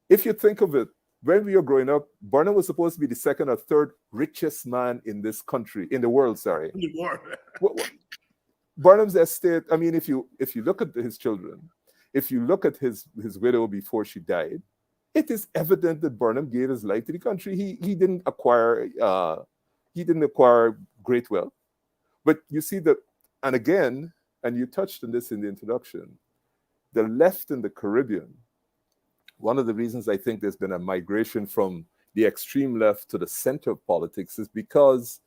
If you think of it, when we were growing up, Burnham was supposed to be the second or third richest man in this country, in the world, sorry. In the world. Burnham's estate, I mean, if you look at his children, if you look at his widow before she died, it is evident that Burnham gave his life to the country. He didn't acquire great wealth. But you see that, and again, and you touched on this in the introduction, the left in the Caribbean, one of the reasons I think there's been a migration from the extreme left to the center of politics is because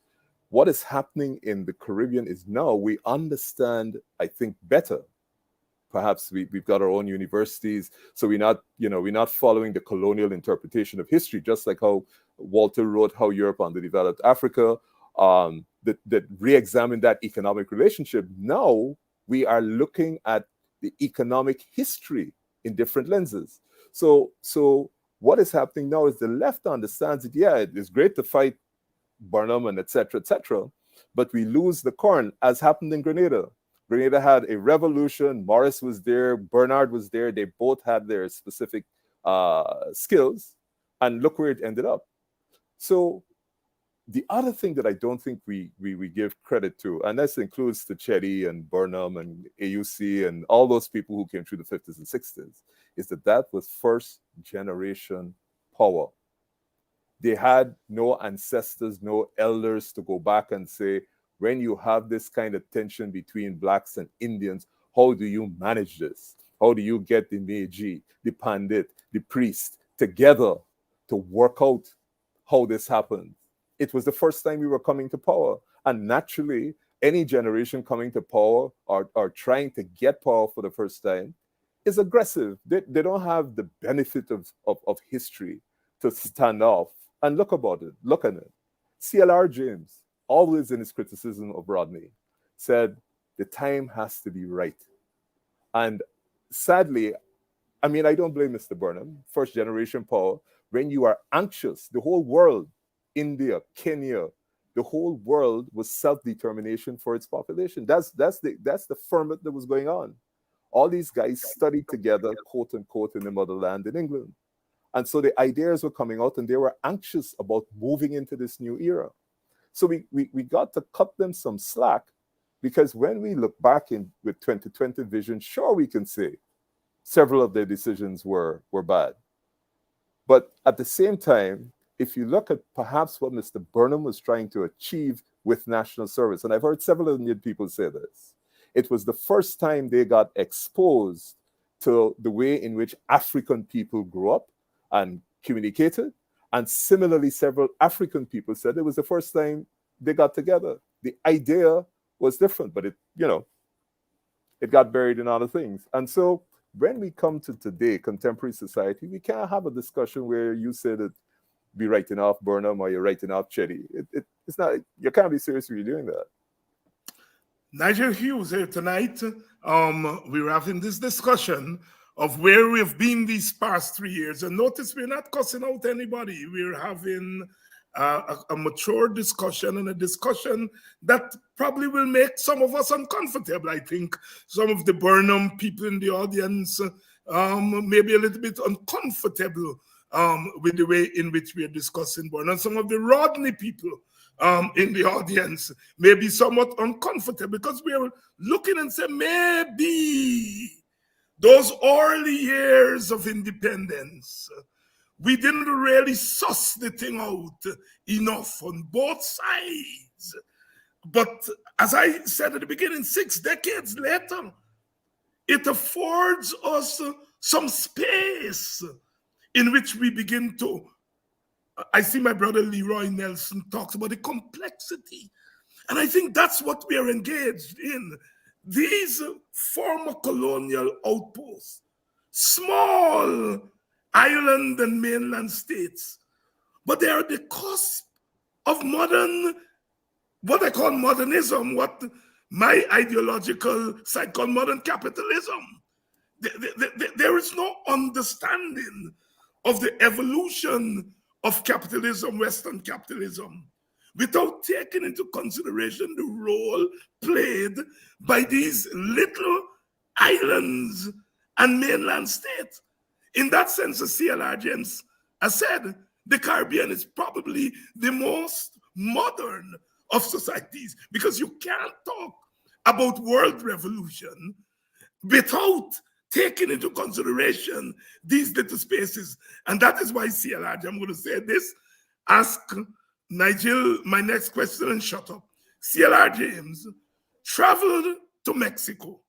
what is happening in the Caribbean is now we understand, I think, better. Perhaps we've got our own universities, so we're not following the colonial interpretation of history, just like how Walter wrote how Europe underdeveloped Africa, that re-examined that economic relationship. Now we are looking at the economic history in different lenses. So what is happening now is the left understands that, yeah, it's great to fight Burnham and etc., etc., but we lose the corn, as happened in Grenada. Grenada had a revolution. Morris was there. Bernard was there. They both had their specific skills. And look where it ended up. So the other thing that I don't think we give credit to, and this includes Chetty and Burnham and AUC and all those people who came through the 50s and 60s, is that was first generation power. They had no ancestors, no elders to go back and say, when you have this kind of tension between blacks and Indians, how do you manage this? How do you get the Meiji, the Pandit, the priest together to work out how this happened? It was the first time we were coming to power. And naturally, any generation coming to power or trying to get power for the first time is aggressive. They don't have the benefit of history to stand off and look at it. CLR James, always in his criticism of Rodney, said the time has to be right. And sadly, I mean, I don't blame Mr. Burnham, first generation power. When you are anxious, the whole world, India, Kenya, the whole world was self-determination for its population. That's the ferment that was going on. All these guys studied together, quote unquote, in the motherland in England. And so the ideas were coming out and they were anxious about moving into this new era. So we got to cut them some slack, because when we look back with 2020 vision, sure, we can say several of their decisions were bad. But at the same time, if you look at perhaps what Mr. Burnham was trying to achieve with national service, and I've heard several Indian people say this, it was the first time they got exposed to the way in which African people grew up and communicated. And similarly, several African people said it was the first time they got together. The idea was different, but it got buried in other things. And so when we come to today, contemporary society, we can't have a discussion where you say that be writing off Burnham or you're writing off Chetty. It's not, you can't be serious when you're doing that. Nigel Hughes here tonight. We were having this discussion of where we've been these past 3 years. And notice we're not cussing out anybody. We're having a mature discussion, and a discussion that probably will make some of us uncomfortable. I think some of the Burnham people in the audience may be a little bit uncomfortable with the way in which we are discussing Burnham. Some of the Rodney people in the audience may be somewhat uncomfortable, because we are looking and say, maybe those early years of independence, we didn't really suss the thing out enough on both sides. But as I said at the beginning, 6 decades later, it affords us some space in which we begin to, I see my brother Leroy Nelson talks about the complexity. And I think that's what we are engaged in. These former colonial outposts, small island and mainland states, but they are the cusp of modern, what I call modernism, what my ideological side call modern capitalism. There is no understanding of the evolution of capitalism, Western capitalism, without taking into consideration the role played by these little islands and mainland states. In that sense, as CLR James has said, the Caribbean is probably the most modern of societies, because you can't talk about world revolution without taking into consideration these little spaces. And that is why CLR, I'm going to say this, ask Nigel my next question and shut up. CLR James traveled to Mexico,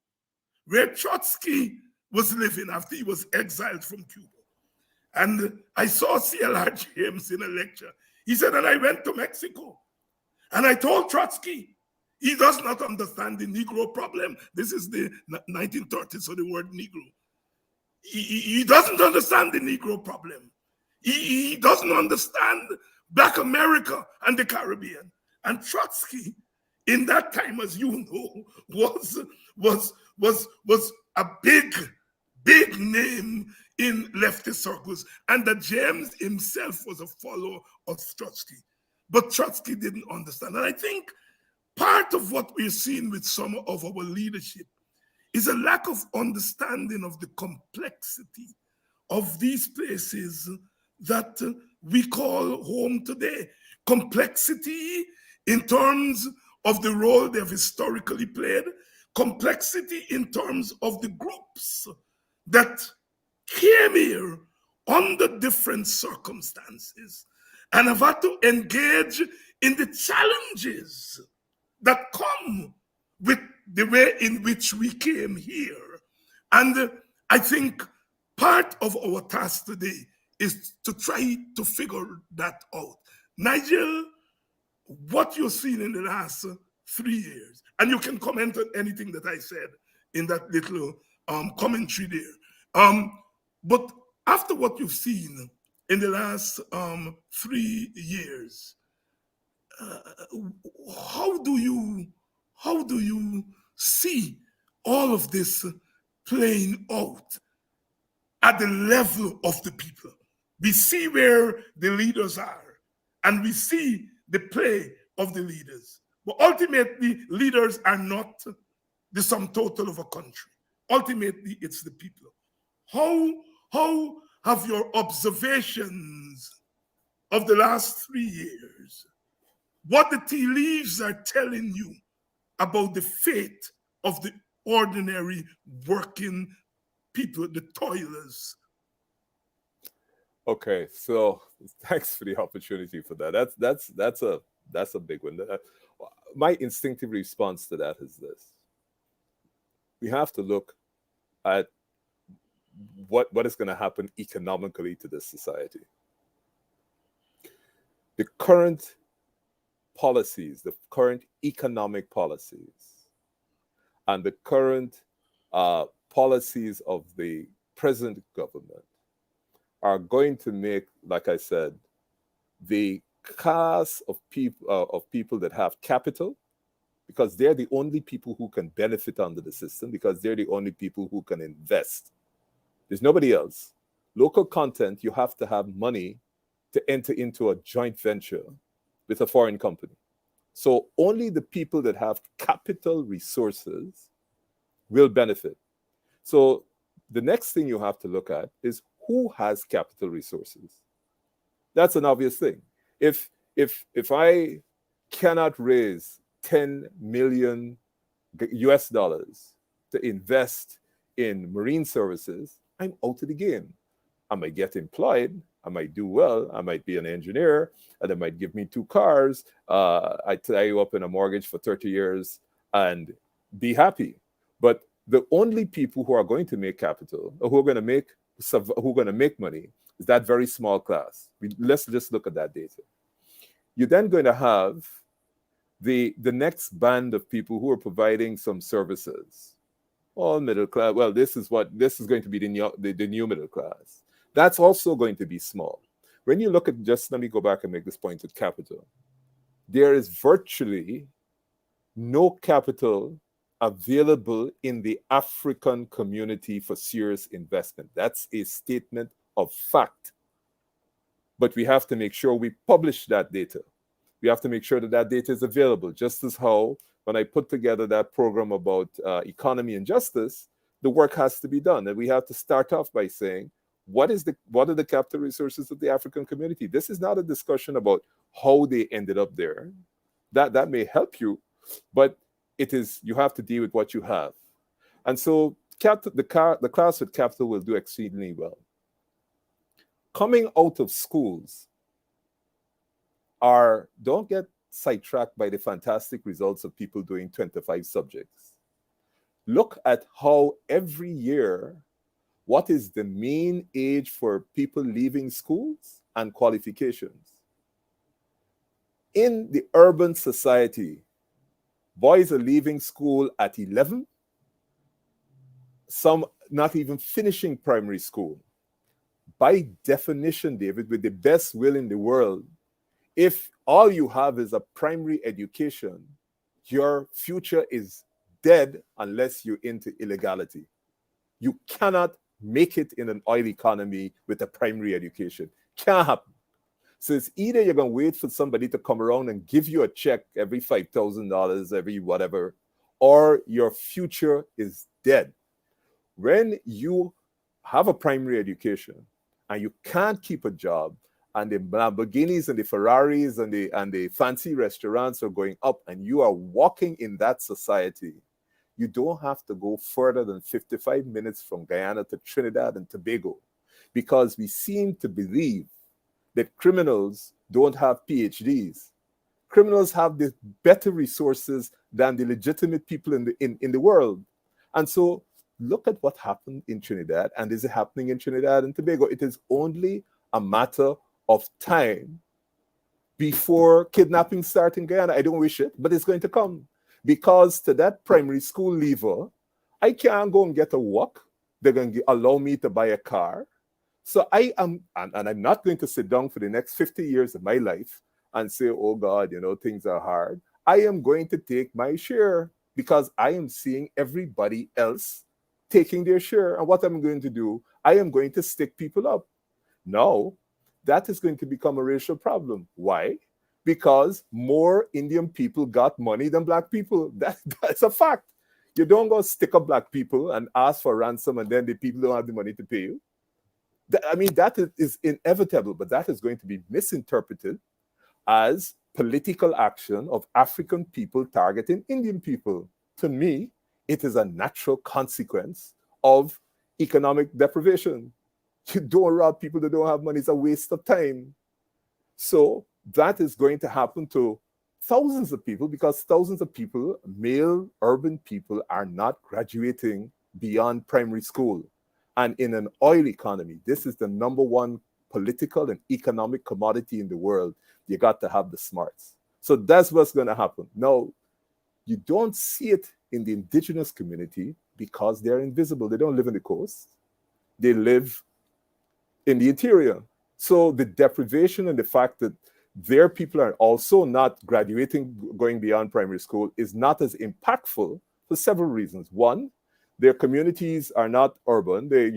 where Trotsky was living after he was exiled from Cuba. And I saw CLR James in a lecture. He said, and I went to Mexico, and I told Trotsky, he does not understand the Negro problem. This is the 1930s, so the word Negro. He doesn't understand the Negro problem. He doesn't understand Black America and the Caribbean. And Trotsky, in that time, as you know, was a big name in leftist circles. And that James himself was a follower of Trotsky. But Trotsky didn't understand. And I think part of what we're seeing with some of our leadership is a lack of understanding of the complexity of these places that we call home today. Complexity in terms of the role they've historically played, complexity in terms of the groups that came here under different circumstances and have had to engage in the challenges that come with the way in which we came here. And I think part of our task today is to try to figure that out. Nigel, what you've seen in the last 3 years, and you can comment on anything that I said in that little commentary there. But after what you've seen in the last 3 years, how do you see all of this playing out at the level of the people? We see where the leaders are, and we see the play of the leaders. But ultimately, leaders are not the sum total of a country. Ultimately, it's the people. How have your observations of the last 3 years, what the tea leaves are telling you about the fate of the ordinary working people, the toilers? Okay, so thanks for the opportunity for that. That's a big one. My instinctive response to that is this: we have to look at what is going to happen economically to this society. The current policies, the current economic policies, and the current policies of the present government are going to make, like I said, the class of people that have capital, because they're the only people who can benefit under the system, because they're the only people who can invest. There's nobody else. Local content, you have to have money to enter into a joint venture with a foreign company. So only the people that have capital resources will benefit. So the next thing you have to look at is who has capital resources. That's an obvious thing. If I cannot raise 10 million US dollars to invest in marine services, I'm out of the game. I might get employed, I might do well, I might be an engineer, and they might give me 2 cars. I tie you up in a mortgage for 30 years and be happy. But the only people who are going to make capital, or who are going to make money, is that very small class. Let's just look at that data. You're then going to have the next band of people who are providing some services. All middle class. Well, this is going to be the new middle class. That's also going to be small. When you look at, just let me go back and make this point with capital. There is virtually no capital available in the African community for serious investment. That's a statement of fact. But we have to make sure we publish that data. We have to make sure that data is available, just as how when I put together that program about economy and justice, the work has to be done. And we have to start off by saying, what are the capital resources of the African community? This is not a discussion about how they ended up there. That may help you, but it is, you have to deal with what you have. And so the class with capital will do exceedingly well. Coming out of schools, don't get sidetracked by the fantastic results of people doing 25 subjects. Look at how every year, what is the mean age for people leaving schools and qualifications. In the urban society, boys are leaving school at 11, some not even finishing primary school. By definition, David, with the best will in the world, if all you have is a primary education, your future is dead unless you're into illegality. You cannot make it in an oil economy with a primary education. Can't happen. So it's either you're going to wait for somebody to come around and give you a check every $5,000, every whatever, or your future is dead. When you have a primary education and you can't keep a job, and the Lamborghinis and the Ferraris and the fancy restaurants are going up, and you are walking in that society, you don't have to go further than 55 minutes from Guyana to Trinidad and Tobago, because we seem to believe that criminals don't have PhDs. Criminals have the better resources than the legitimate people in the world. And so look at what happened in Trinidad, and is it happening in Trinidad and Tobago? It is only a matter of time before kidnapping starts in Guyana. I don't wish it, but it's going to come. Because to that primary school leaver, I can't go and get a walk. They're going to allow me to buy a car. So I am, and I'm not going to sit down for the next 50 years of my life and say, oh God, things are hard. I am going to take my share because I am seeing everybody else taking their share. And what I'm going to do, I am going to stick people up. Now, that is going to become a racial problem. Why? Because more Indian people got money than Black people. That's a fact. You don't go stick up Black people and ask for ransom, and then the people don't have the money to pay you. That is inevitable, but that is going to be misinterpreted as political action of African people targeting Indian people. To me, it is a natural consequence of economic deprivation. You don't rob people that don't have money. It's a waste of time. So that is going to happen to thousands of people, because thousands of people, male urban people, are not graduating beyond primary school. And in an oil economy, this is the number one political and economic commodity in the world. You got to have the smarts. So that's what's going to happen. Now, you don't see it in the indigenous community because they're invisible. They don't live in the coast. They live in the interior. So the deprivation and the fact that their people are also not graduating, going beyond primary school, is not as impactful for several reasons. One, their communities are not urban. They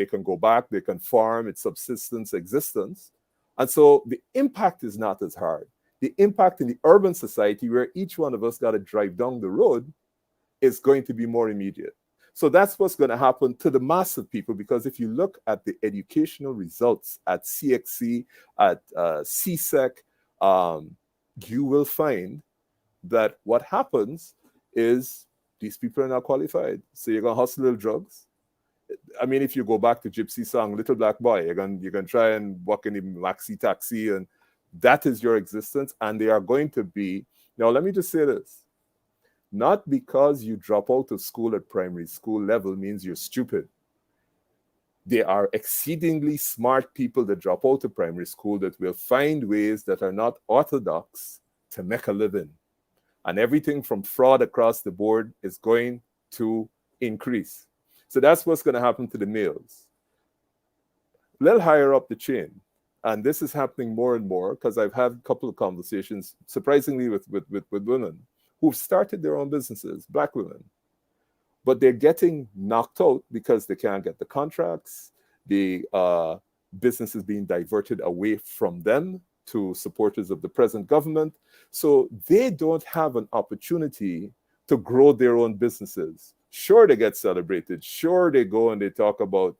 can go back, they can farm, it's subsistence, existence. And so the impact is not as hard. The impact in the urban society, where each one of us got to drive down the road, is going to be more immediate. So that's what's going to happen to the mass of people, because if you look at the educational results at CXC, at CSEC, you will find that what happens is these people are not qualified. So you're going to hustle little drugs. I mean, if you go back to Gypsy song, Little Black Boy, you're going to try and walk in the maxi taxi, and that is your existence. And they are going to be, now let me just say this. Not because you drop out of school at primary school level means you're stupid. There are exceedingly smart people that drop out of primary school that will find ways that are not orthodox to make a living. And everything from fraud across the board is going to increase. So that's what's going to happen to the males. A little higher up the chain, and this is happening more and more because I've had a couple of conversations, surprisingly, with women who've started their own businesses, Black women, but they're getting knocked out because they can't get the contracts. The business is being diverted away from them to supporters of the present government. So they don't have an opportunity to grow their own businesses. Sure, they get celebrated. Sure, they go and they talk about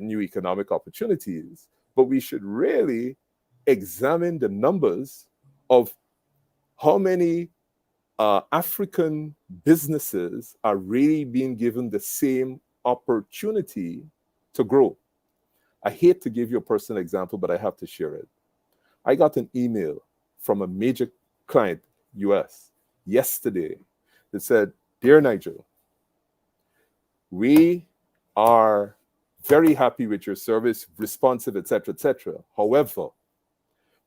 new economic opportunities. But we should really examine the numbers of how many African businesses are really being given the same opportunity to grow. I hate to give you a personal example, but I have to share it. I got an email from a major client, US, yesterday that said, "Dear Nigel, we are very happy with your service, responsive, etc., etc. However,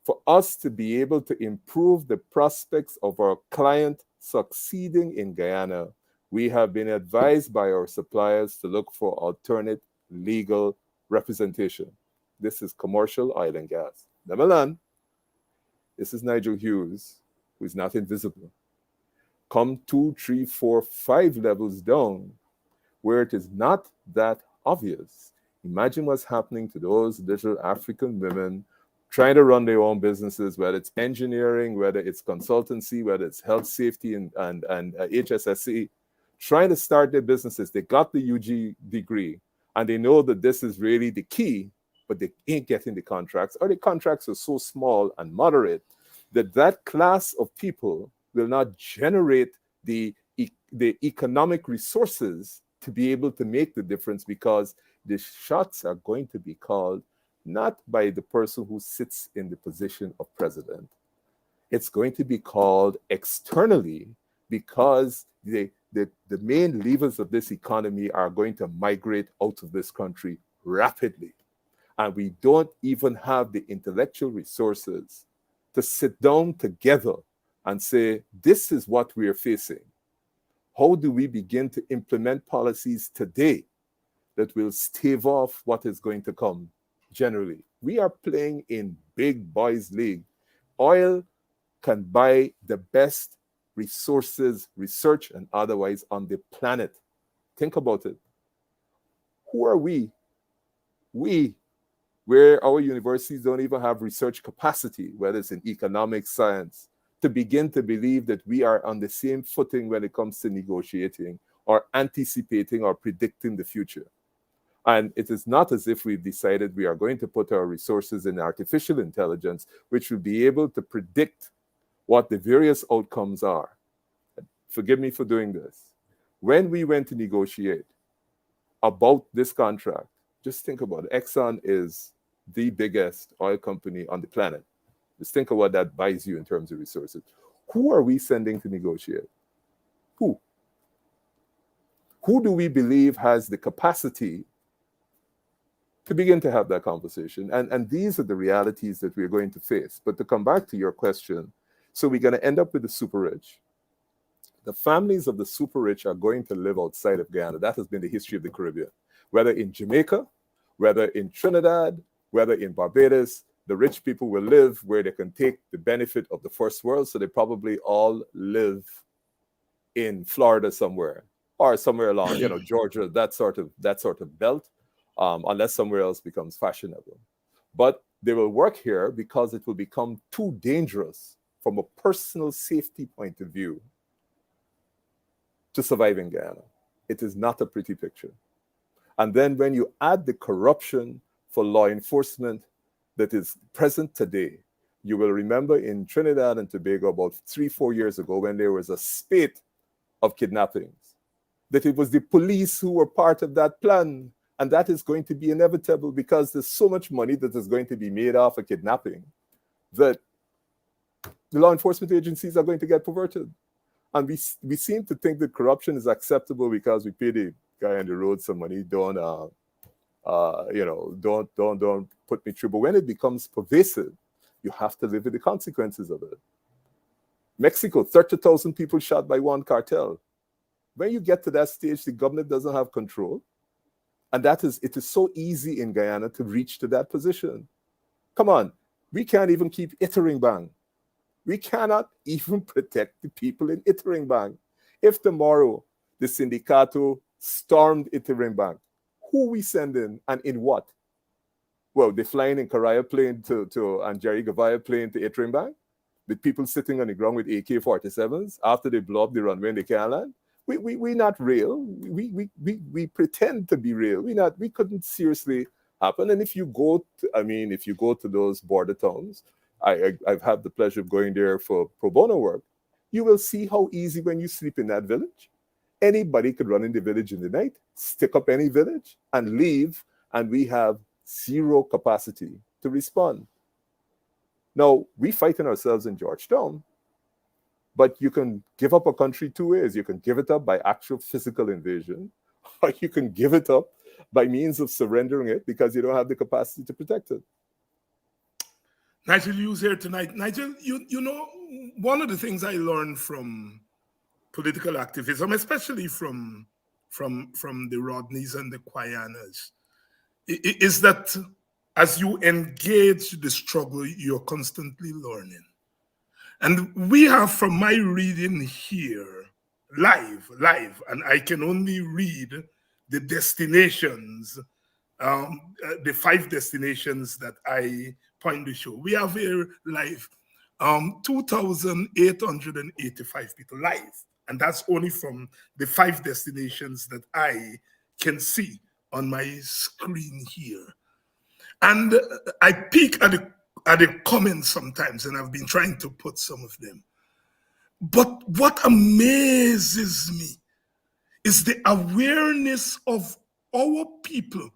for us to be able to improve the prospects of our client succeeding in Guyana, we have been advised by our suppliers to look for alternate legal representation." This is commercial oil and gas. Namalan, this is Nigel Hughes, who is not invisible. Come 2, 3, 4, 5 levels down, where it is not that obvious. Imagine what's happening to those little African women trying to run their own businesses, whether it's engineering, whether it's consultancy, whether it's health safety and HSSE, trying to start their businesses. They got the UG degree and they know that this is really the key, but they ain't getting the contracts, or the contracts are so small and moderate that that class of people will not generate the economic resources to be able to make the difference, because the shots are going to be called not by the person who sits in the position of president. It's going to be called externally, because the main levers of this economy are going to migrate out of this country rapidly. And we don't even have the intellectual resources to sit down together and say, this is what we are facing. How do we begin to implement policies today that will stave off what is going to come generally? We are playing in big boys league. Oil can buy the best resources, research and otherwise, on the planet. Think about it. Who are we? We, where our universities don't even have research capacity, whether it's in economic science, to begin to believe that we are on the same footing when it comes to negotiating or anticipating or predicting the future. And it is not as if we've decided we are going to put our resources in artificial intelligence, which will be able to predict what the various outcomes are. Forgive me for doing this. When we went to negotiate about this contract, just think about it. Exxon is the biggest oil company on the planet. Just think of what that buys you in terms of resources. Who are we sending to negotiate? Who? Who do we believe has the capacity to begin to have that conversation? And these are the realities that we're going to face. But to come back to your question, so we're going to end up with the super rich. The families of the super rich are going to live outside of Guyana. That has been the history of the Caribbean. Whether in Jamaica, whether in Trinidad, whether in Barbados, the rich people will live where they can take the benefit of the first world. So they probably all live in Florida somewhere, or somewhere along, Georgia, that sort of belt, unless somewhere else becomes fashionable. But they will work here because it will become too dangerous from a personal safety point of view to survive in Guyana. It is not a pretty picture. And then when you add the corruption for law enforcement that is present today, you will remember in Trinidad and Tobago about 3-4 years ago, when there was a spate of kidnappings, that it was the police who were part of that plan. And that is going to be inevitable, because there's so much money that is going to be made off of kidnapping that the law enforcement agencies are going to get perverted. And we seem to think that corruption is acceptable because we pay the guy on the road some money. Don't put me through. But when it becomes pervasive, you have to live with the consequences of it. Mexico, 30,000 people shot by one cartel. When you get to that stage, the government doesn't have control. And it is so easy in Guyana to reach to that position. Come on, we can't even keep Iterengbang. We cannot even protect the people in Iterengbang. If tomorrow the Sindicato stormed Iterengbang, who we send in and in what? Well, they flying in Karaya plane and Jerry Gavaya plane to Iterengbang, with people sitting on the ground with AK-47s after they blow up the runway and they can't land. We not real. We pretend to be real. We couldn't seriously happen. And if you go to those border towns, I've had the pleasure of going there for pro bono work, you will see how easy when you sleep in that village. Anybody could run in the village in the night, stick up any village and leave, and we have zero capacity to respond. Now, we fighting ourselves in Georgetown, but you can give up a country two ways. You can give it up by actual physical invasion, or you can give it up by means of surrendering it because you don't have the capacity to protect it. Nigel Hughes here tonight. Nigel, you know, one of the things I learned from political activism, especially from the Rodneys and the Kwayanas, is that as you engage the struggle, you're constantly learning. And we have, from my reading here, live, and I can only read the destinations, the 5 destinations that I point the show. We have here live 2,885 people live. And that's only from the 5 destinations that I can see on my screen here. And I peek at the comments sometimes, and I've been trying to put some of them. But what amazes me is the awareness of our people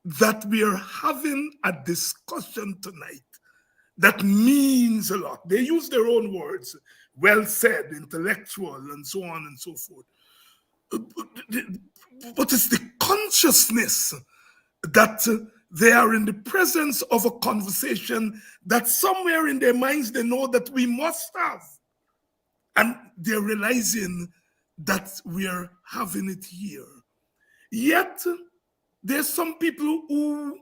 that we are having a discussion tonight that means a lot. They use their own words, well said, intellectual, and so on and so forth. But it's the consciousness that they are in the presence of a conversation that somewhere in their minds they know that we must have. And they're realizing that we are having it here. Yet, there's some people who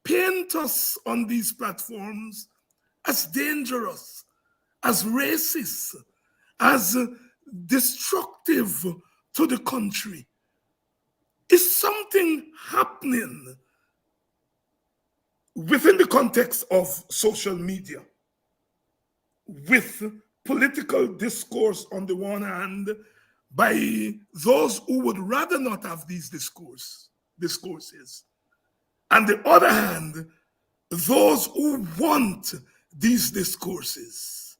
paint us on these platforms as dangerous, as racist, as destructive to the country. Is something happening within the context of social media with political discourse on the one hand by those who would rather not have these discourses, and the other hand, those who want these discourses?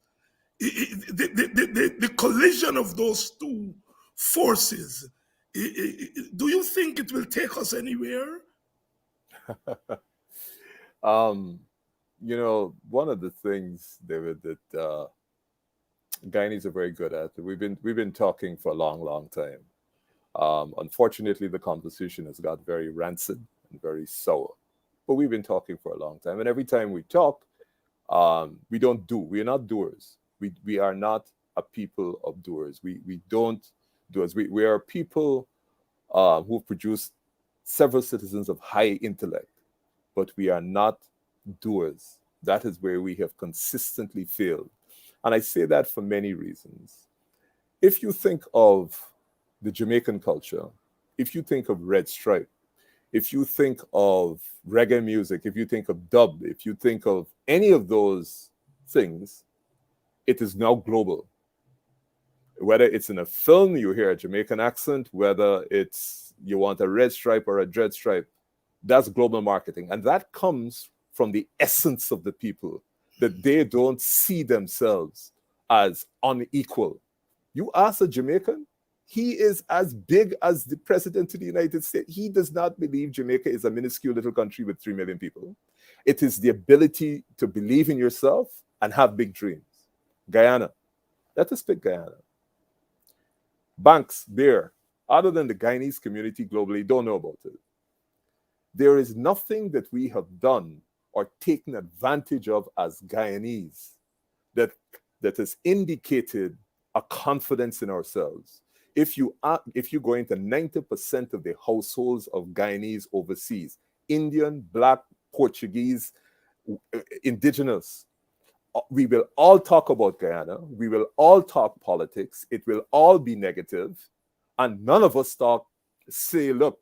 The collision of those two forces, do you think it will take us anywhere? One of the things, David, that Guyanese are very good at, we've been talking for a long time. Unfortunately, the conversation has got very rancid and very sour. But we've been talking for a long time. And every time we talk, we don't do. We are not doers. We are not a people of doers. We don't do as we are people who've produced several citizens of high intellect, but we are not doers. That is where we have consistently failed. And I say that for many reasons. If you think of the Jamaican culture, if you think of Red Stripe, if you think of reggae music, if you think of dub, if you think of any of those things, it is now global. Whether it's in a film, you hear a Jamaican accent, whether it's you want a red stripe or a dread stripe, that's global marketing. And that comes from the essence of the people, that they don't see themselves as unequal. You ask a Jamaican, he is as big as the president of the United States. He does not believe Jamaica is a minuscule little country with 3 million people. It is the ability to believe in yourself and have big dreams. Guyana, let us pick Guyana. Banks, there, other than the Guyanese community globally, don't know about it. There is nothing that we have done or taken advantage of as Guyanese that has indicated a confidence in ourselves. If you go into 90% of the households of Guyanese overseas, Indian, Black, Portuguese, indigenous, we will all talk about Guyana. We will all talk politics. It will all be negative. And none of us say, look,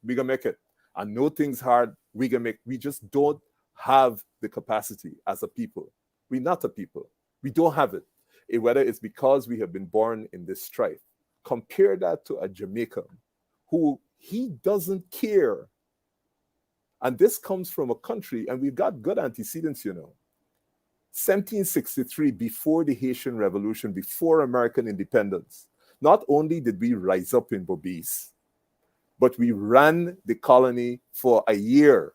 we gonna make it. I know things hard, we just don't have the capacity as a people. We're not a people. We don't have it. Whether it's because we have been born in this strife. Compare that to a Jamaican who he doesn't care. And this comes from a country, and we've got good antecedents, 1763, before the Haitian Revolution, before American independence, not only did we rise up in Bobis, but we ran the colony for a year.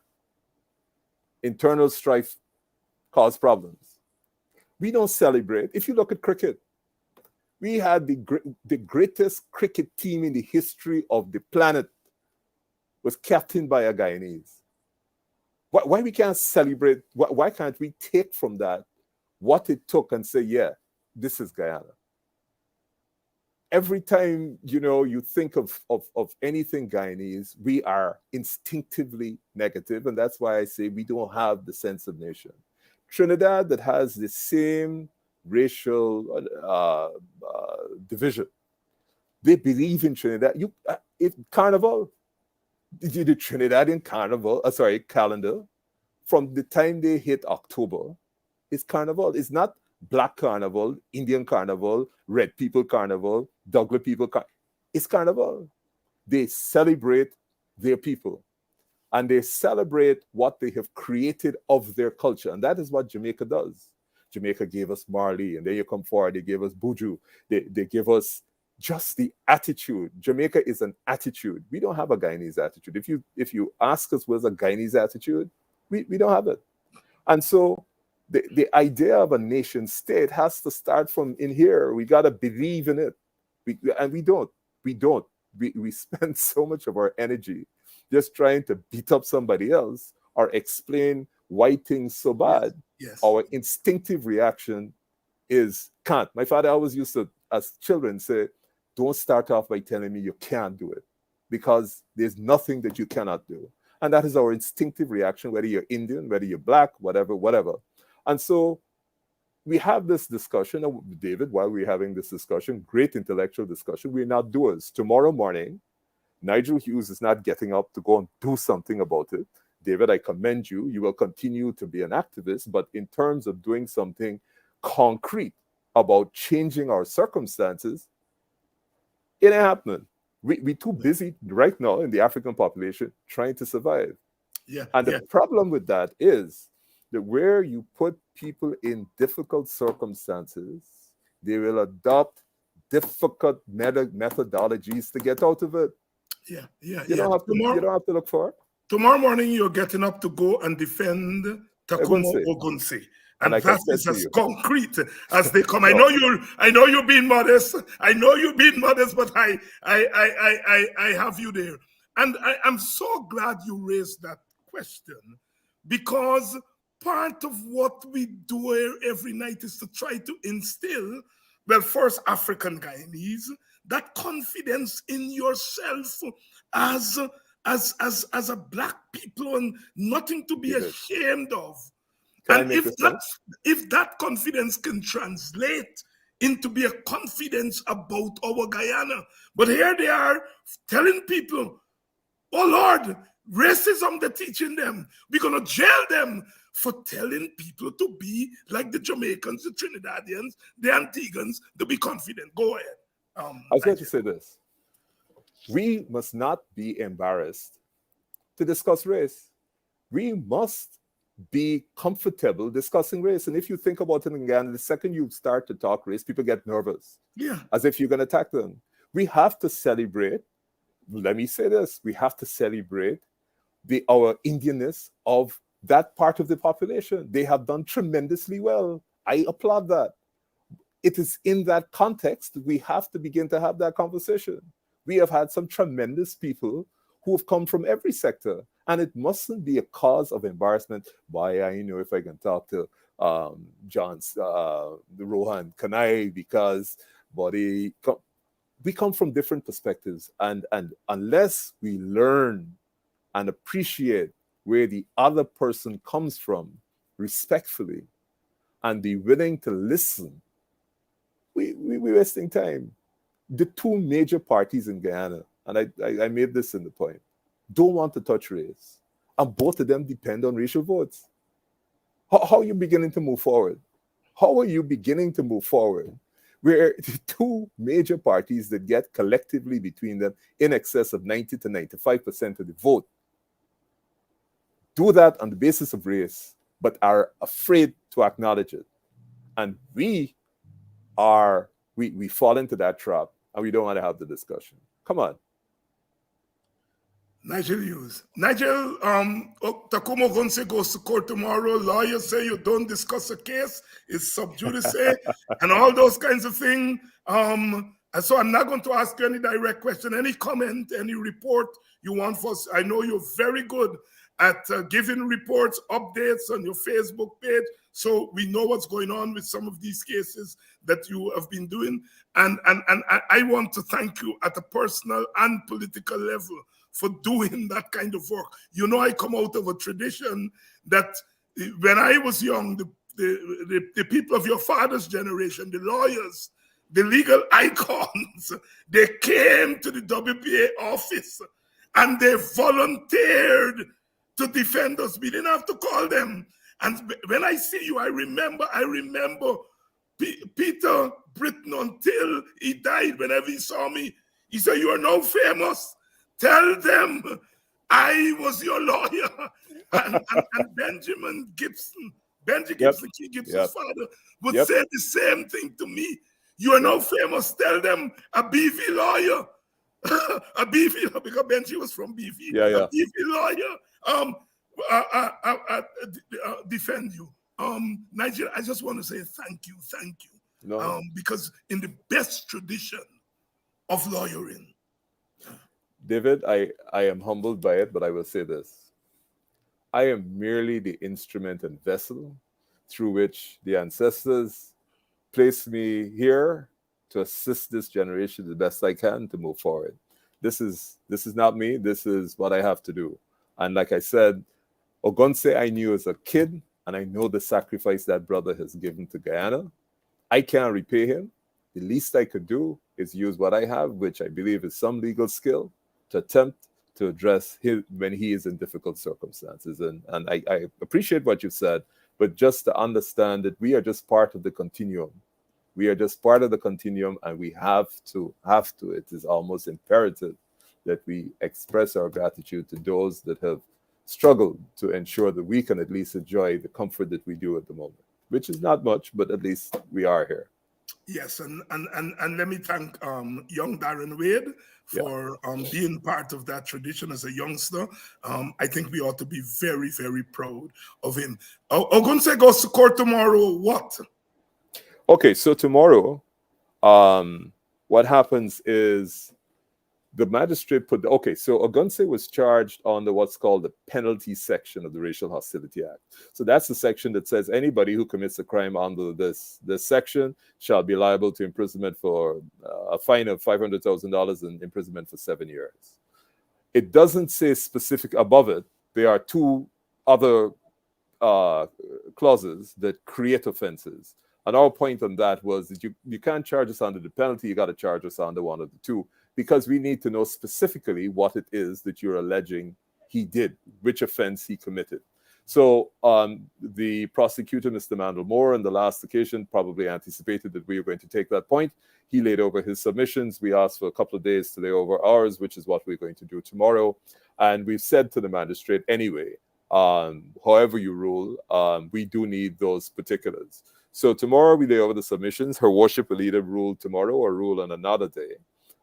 Internal strife caused problems. We don't celebrate. If you look at cricket, we had the greatest cricket team in the history of the planet was captained by a Guyanese. Why we can't celebrate? Why can't we take from that what it took and say, yeah, this is Guyana? Every time, you think of anything Guyanese, we are instinctively negative. And that's why I say we don't have the sense of nation. Trinidad, that has the same racial division. They believe in Trinidad. Carnival, the Trinidadian calendar from the time they hit October, it's carnival. It's not Black Carnival, Indian Carnival, Red People Carnival, Douglas People Carnival. It's carnival. They celebrate their people. And they celebrate what they have created of their culture. And that is what Jamaica does. Jamaica gave us Marley, and then you come forward, they gave us Buju. They give us just the attitude. Jamaica is an attitude. We don't have a Guyanese attitude. If you ask us what's a Guyanese attitude, we don't have it. And so the idea of a nation state has to start from in here. We got to believe in it. We don't. We spend so much of our energy just trying to beat up somebody else or explain why things so bad. Yes. Our instinctive reaction is can't. My father always used to, as children, say, don't start off by telling me you can't do it, because there's nothing that you cannot do. And that is our instinctive reaction, whether you're Indian, whether you're Black, whatever. And so we have this discussion, David, while we're having this discussion, great intellectual discussion, we're not doers. Tomorrow morning, Nigel Hughes is not getting up to go and do something about it. David, I commend you. You will continue to be an activist, but in terms of doing something concrete about changing our circumstances, it ain't happening. We're too busy right now in the African population trying to survive. And the problem with that is that where you put people in difficult circumstances, they will adopt difficult methodologies to get out of it. You don't have to look for it. Tomorrow morning, you're getting up to go and defend Takumo Ogunse. And that is as concrete as they come. I know you're being modest. But I have you there. And I'm so glad you raised that question, because part of what we do here every night is to try to instill, well, first African Guyanese, that confidence in yourself as a Black people, and nothing to be ashamed of. And if that confidence can translate into be a confidence about our Guyana, but here they are telling people, oh Lord, racism they're teaching them. We're gonna jail them for telling people to be like the Jamaicans, the Trinidadians, the Antiguans, to be confident. Go ahead. I was going to say this. We must not be embarrassed to discuss race. We must be comfortable discussing race. And if you think about it again, the second you start to talk race, people get nervous. As if you're going to attack them. We have to celebrate, let me say this, we have to celebrate our Indianness of that part of the population. They have done tremendously well. I applaud that. It is in that context that we have to begin to have that conversation. We have had some tremendous people who have come from every sector, and it mustn't be a cause of embarrassment. Why, I know if I can talk to the Rohan Kanai, because we come from different perspectives, and unless we learn and appreciate where the other person comes from respectfully and be willing to listen, we're wasting time. The two major parties in Guyana, and I made this in the point, don't want to touch race. And both of them depend on racial votes. How are you beginning to move forward? How are you beginning to move forward where the two major parties that get collectively between them in excess of 90 to 95% of the vote do that on the basis of race, but are afraid to acknowledge it? And we fall into that trap, and we don't want to have the discussion. Come on. Nigel Hughes. Nigel, Takumo Ogunse goes to court tomorrow. Lawyers say you don't discuss a case. It's sub judice and all those kinds of things. And so I'm not going to ask you any direct question, any comment, any report you want for us. I know you're very good at giving reports, updates on your Facebook page, so we know what's going on with some of these cases that you have been doing. And I want to thank you at a personal and political level for doing that kind of work. You know, I come out of a tradition that when I was young, the people of your father's generation, the lawyers, the legal icons, they came to the WPA office and they volunteered to defend us. We didn't have to call them. And when I see you, I remember Peter Britton until he died. Whenever he saw me, he said, "You are now famous. Tell them I was your lawyer." And Benjamin Gibson, Key Gibson's father, would say the same thing to me. "You are now famous. Tell them a BV lawyer." A BV, because Benji was from BV. A BV lawyer defend you. Nigel, I just want to say thank you. No. Because in the best tradition of lawyering. David, I am humbled by it, but I will say this. I am merely the instrument and vessel through which the ancestors placed me here to assist this generation the best I can to move forward. This is not me. This is what I have to do. And like I said, Ogunse I knew as a kid, and I know the sacrifice that brother has given to Guyana. I can't repay him. The least I could do is use what I have, which I believe is some legal skill, to attempt to address him when he is in difficult circumstances. And I appreciate what you said, but just to understand that we are just part of the continuum. We are just part of the continuum, and we have to. It is almost imperative that we express our gratitude to those that have struggled to ensure that we can at least enjoy the comfort that we do at the moment, which is not much, but at least we are here. Yes, and let me thank young Darren Wade for being part of that tradition as a youngster. I think we ought to be very, very proud of him. Ogunse goes to court tomorrow. What? Okay, so tomorrow, what happens is the magistrate so Ogunse was charged under what's called the penalty section of the Racial Hostility Act. So that's the section that says anybody who commits a crime under this section shall be liable to imprisonment for a fine of $500,000 and imprisonment for 7 years. It doesn't say specific above it. There are two other clauses that create offenses. And our point on that was that you can't charge us under the penalty, you got to charge us under one of the two, because we need to know specifically what it is that you're alleging he did, which offense he committed. So the prosecutor, Mr. Mandel Moore, on the last occasion probably anticipated that we were going to take that point. He laid over his submissions. We asked for a couple of days to lay over ours, which is what we're going to do tomorrow. And we've said to the magistrate anyway, however you rule, we do need those particulars. So tomorrow we lay over the submissions. Her worship will either rule tomorrow or rule on another day.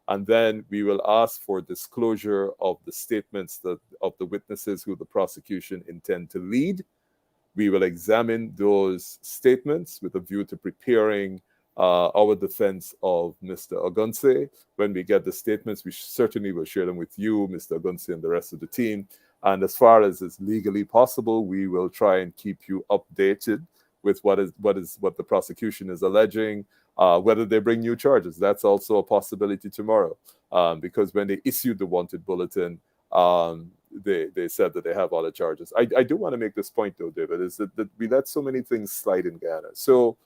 And then we will ask for disclosure of the statements of the witnesses who the prosecution intend to lead. We will examine those statements with a view to preparing our defense of Mr. Ogunse. When we get the statements, we certainly will share them with you, Mr. Ogunse, and the rest of the team. And as far as is legally possible, we will try and keep you updated with what the prosecution is alleging, whether they bring new charges. That's also a possibility tomorrow, because when they issued the wanted bulletin, they said that they have all the charges. I do want to make this point, though, David, is that we let so many things slide in Ghana. So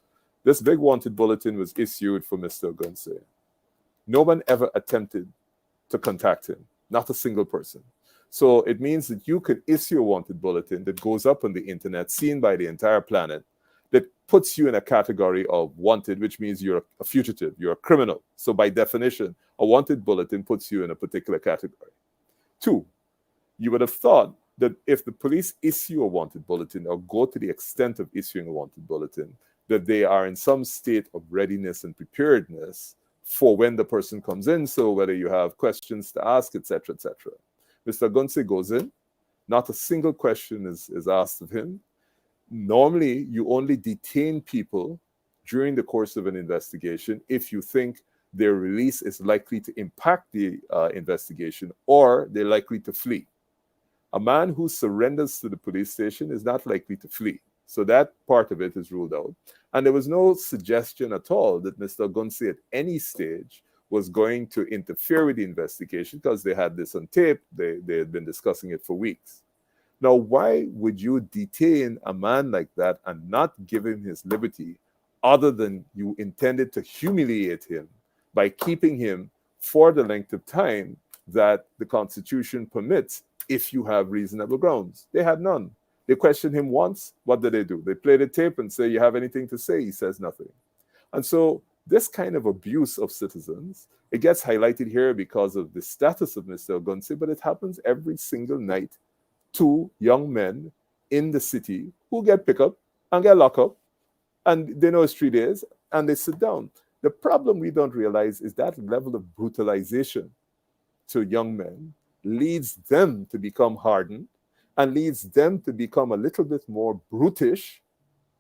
this big wanted bulletin was issued for Mr. Ogunse. No one ever attempted to contact him, not a single person. So it means that you could issue a wanted bulletin that goes up on the internet, seen by the entire planet, that puts you in a category of wanted, which means you're a fugitive, you're a criminal. So by definition, a wanted bulletin puts you in a particular category. 2, you would have thought that if the police issue a wanted bulletin or go to the extent of issuing a wanted bulletin, that they are in some state of readiness and preparedness for when the person comes in. So whether you have questions to ask, etc., etc. Mr. Ogunse goes in, not a single question is asked of him. Normally, you only detain people during the course of an investigation if you think their release is likely to impact the investigation or they're likely to flee. A man who surrenders to the police station is not likely to flee. So that part of it is ruled out. And there was no suggestion at all that Mr. Ogunse at any stage was going to interfere with the investigation, because they had this on tape. They had been discussing it for weeks. Now, why would you detain a man like that and not give him his liberty, other than you intended to humiliate him by keeping him for the length of time that the Constitution permits if you have reasonable grounds. They had none. They questioned him once. What did they do? They play the tape and say, you have anything to say? He says nothing. And so this kind of abuse of citizens, it gets highlighted here because of the status of Mr. Ogunsi, but it happens every single night to young men in the city who get picked up and get locked up, and they know it's 3 days, and they sit down. The problem we don't realize is that level of brutalization to young men leads them to become hardened and leads them to become a little bit more brutish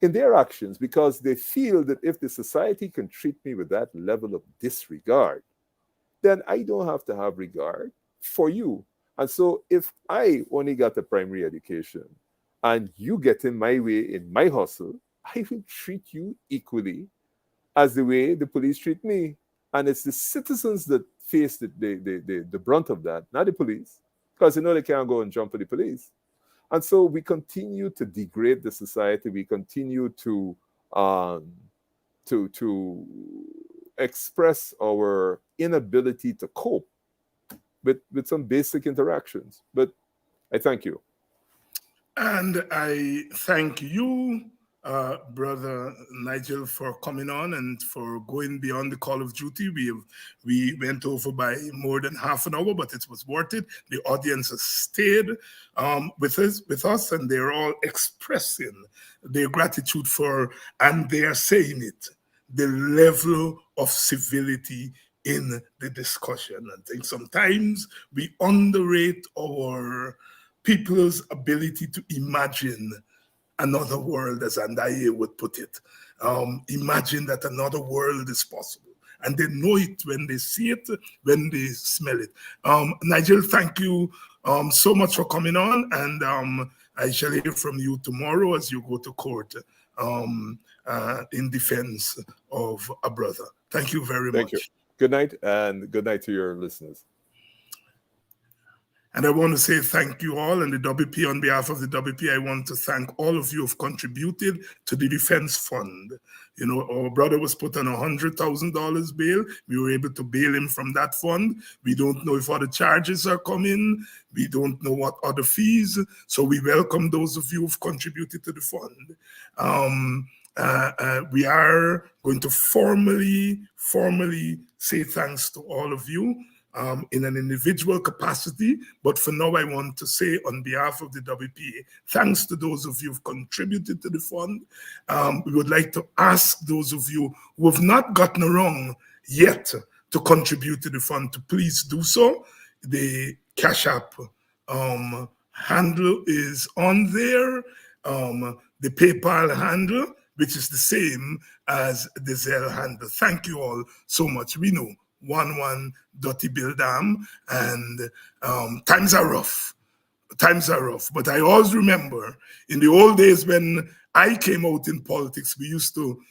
in their actions, because they feel that if the society can treat me with that level of disregard, then I don't have to have regard for you. And so if I only got a primary education and you get in my way in my hustle, I will treat you equally as the way the police treat me. And it's the citizens that face the brunt of that, not the police, because they know they can't go and jump for the police. And so we continue to degrade the society. We continue to express our inability to cope with some basic interactions. But I thank you. And I thank you, Brother Nigel, for coming on and for going beyond the call of duty. We went over by more than half an hour, but it was worth it. The audience has stayed with us, and they're all expressing their gratitude for, and they are saying it, the level of civility in the discussion. I think sometimes we underrate our people's ability to imagine another world, as Andaye would put it. Imagine that another world is possible. And they know it when they see it, when they smell it. Nigel, thank you so much for coming on. And I shall hear from you tomorrow as you go to court in defense of a brother. Thank you very much. Thank you. Good night, and good night to your listeners. And I want to say thank you all, and the WP, on behalf of the WP, I want to thank all of you who have contributed to the defense fund. You know, our brother was put on $100,000 bail. We were able to bail him from that fund. We don't know if other charges are coming. We don't know what other fees. So we welcome those of you who've contributed to the fund. We are going to formally say thanks to all of you. In an individual capacity, but for now I want to say on behalf of the WPA, thanks to those of you who've contributed to the fund. We would like to ask those of you who have not gotten around yet to contribute to the fund to please do so. The Cash App handle is on there, the PayPal handle, which is the same as the Zelle handle. Thank you all so much. We know 11 Dotty Bildam, and times are rough. Times are rough. But I always remember in the old days when I came out in politics, we used to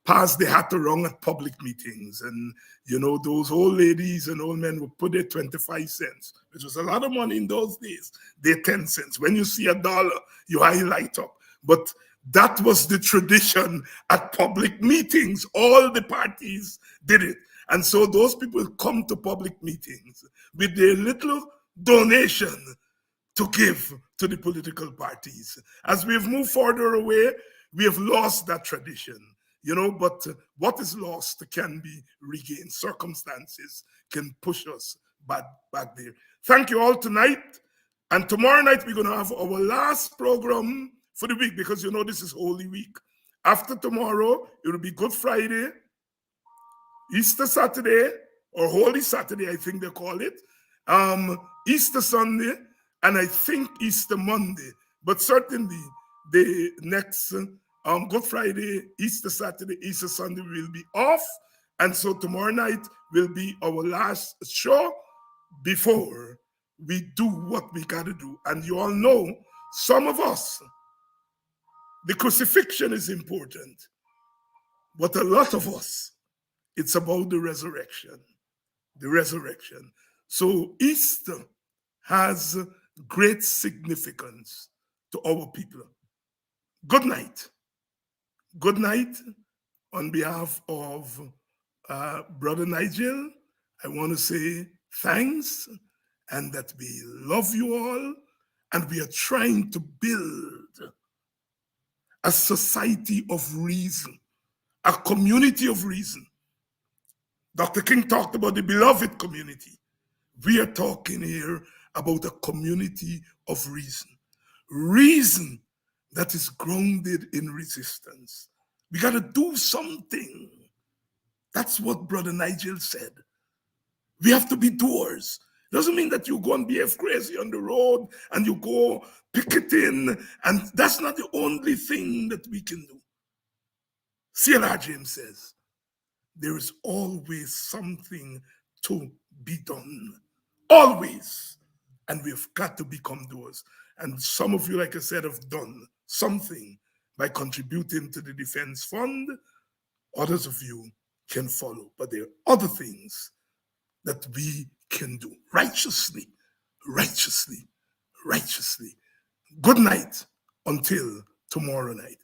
pass the hat around at public meetings. And, you know, those old ladies and old men would put their 25 cents, which was a lot of money in those days, their 10 cents. When you see $1, you highlight up. But that was the tradition at public meetings. All the parties did it. And so those people come to public meetings with their little donation to give to the political parties. As we've moved further away, we have lost that tradition, you know, but what is lost can be regained. Circumstances can push us back there. Thank you all tonight. And tomorrow night, we're going to have our last program for the week, because, you know, this is Holy Week. After tomorrow, it will be Good Friday, Easter Saturday, or Holy Saturday, I think they call it, Easter Sunday, and I think Easter Monday. But certainly the next Good Friday, Easter Saturday, Easter Sunday will be off. And so tomorrow night will be our last show before we do what we got to do. And you all know, some of us, the crucifixion is important, but a lot of us, it's about the resurrection. The resurrection. So Easter has great significance to our people. Good night. Good night. On behalf of Brother Nigel, I want to say thanks and that we love you all, and we are trying to build a society of reason, a community of reason. Dr. King talked about the beloved community. We are talking here about a community of reason. Reason that is grounded in resistance. We got to do something. That's what Brother Nigel said. We have to be doers. Doesn't mean that you go and behave crazy on the road and you go picketing, and that's not the only thing that we can do. C.L.R. James says, there is always something to be done. Always. And we've got to become doers. And some of you, like I said, have done something by contributing to the Defense Fund. Others of you can follow. But there are other things that we can do righteously, righteously, righteously. Good night until tomorrow night.